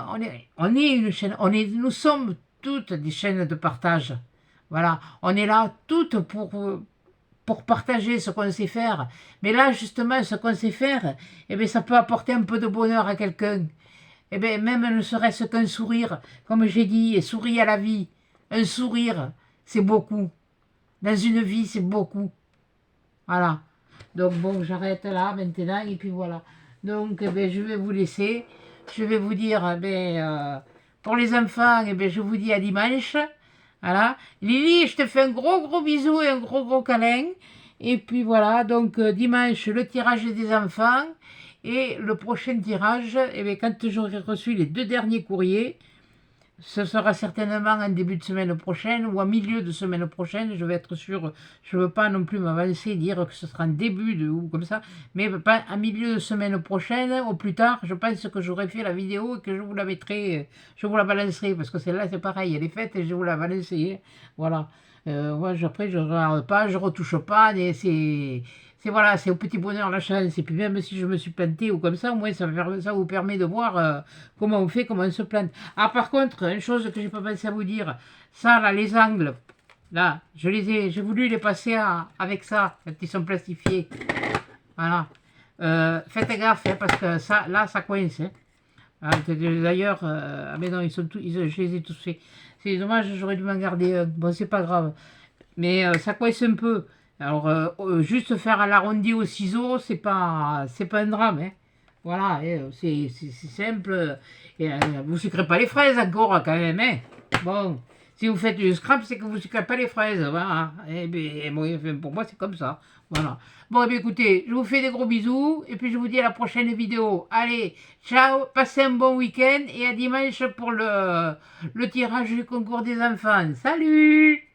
une chaîne. Nous sommes toutes des chaînes de partage. Voilà, on est là toutes pour partager ce qu'on sait faire. Mais là, justement, ce qu'on sait faire, eh bien, ça peut apporter un peu de bonheur à quelqu'un. Eh bien, même ne serait-ce qu'un sourire, comme j'ai dit, et souris à la vie. Un sourire, c'est beaucoup. Dans une vie, c'est beaucoup. Voilà. Donc bon, j'arrête là maintenant, et puis voilà. Donc, eh bien, je vais vous laisser. Je vais vous dire, eh bien, pour les enfants, eh bien, je vous dis à dimanche. Voilà. Lily, je te fais un gros gros bisou et un gros gros câlin. Et puis voilà, donc dimanche, le tirage des enfants. Et le prochain tirage, eh bien, quand j'aurai reçu les 2 derniers courriers, ce sera certainement en début de semaine prochaine ou en milieu de semaine prochaine. Je vais être sûr, je ne veux pas non plus m'avancer, dire que ce sera en début ou comme ça, mais pas en milieu de semaine prochaine, au plus tard. Je pense que j'aurai fait la vidéo et que je vous la mettrai, je vous la balancerai, parce que celle-là c'est pareil, elle est faite et je vous la balancerai. Voilà. Moi, après, je ne regarde pas, je ne retouche pas, voilà, c'est au petit bonheur la chance. Et puis même si je me suis planté ou comme ça, au moins ça vous permet de voir comment on fait, comment on se plante. Ah, par contre, une chose que j'ai pas pensé à vous dire, ça là, les angles, là, j'ai voulu les passer avec ça, quand ils sont plastifiés. Voilà. Faites gaffe, hein, parce que ça, là, ça coince, hein. D'ailleurs, ah mais non, je les ai tous faits. C'est dommage, j'aurais dû m'en garder un. Bon, c'est pas grave. Mais ça coince un peu. Alors, juste faire à l'arrondi au ciseau, c'est pas un drame, hein. Voilà, hein, c'est simple. Et, vous ne sucrez pas les fraises encore, quand même, hein. Bon, si vous faites du scrap, c'est que vous ne sucrez pas les fraises, voilà. Et bien, pour moi, c'est comme ça. Voilà. Bon, et bien, écoutez, je vous fais des gros bisous, et puis je vous dis à la prochaine vidéo. Allez, ciao, passez un bon week-end, et à dimanche pour le tirage du concours des enfants. Salut!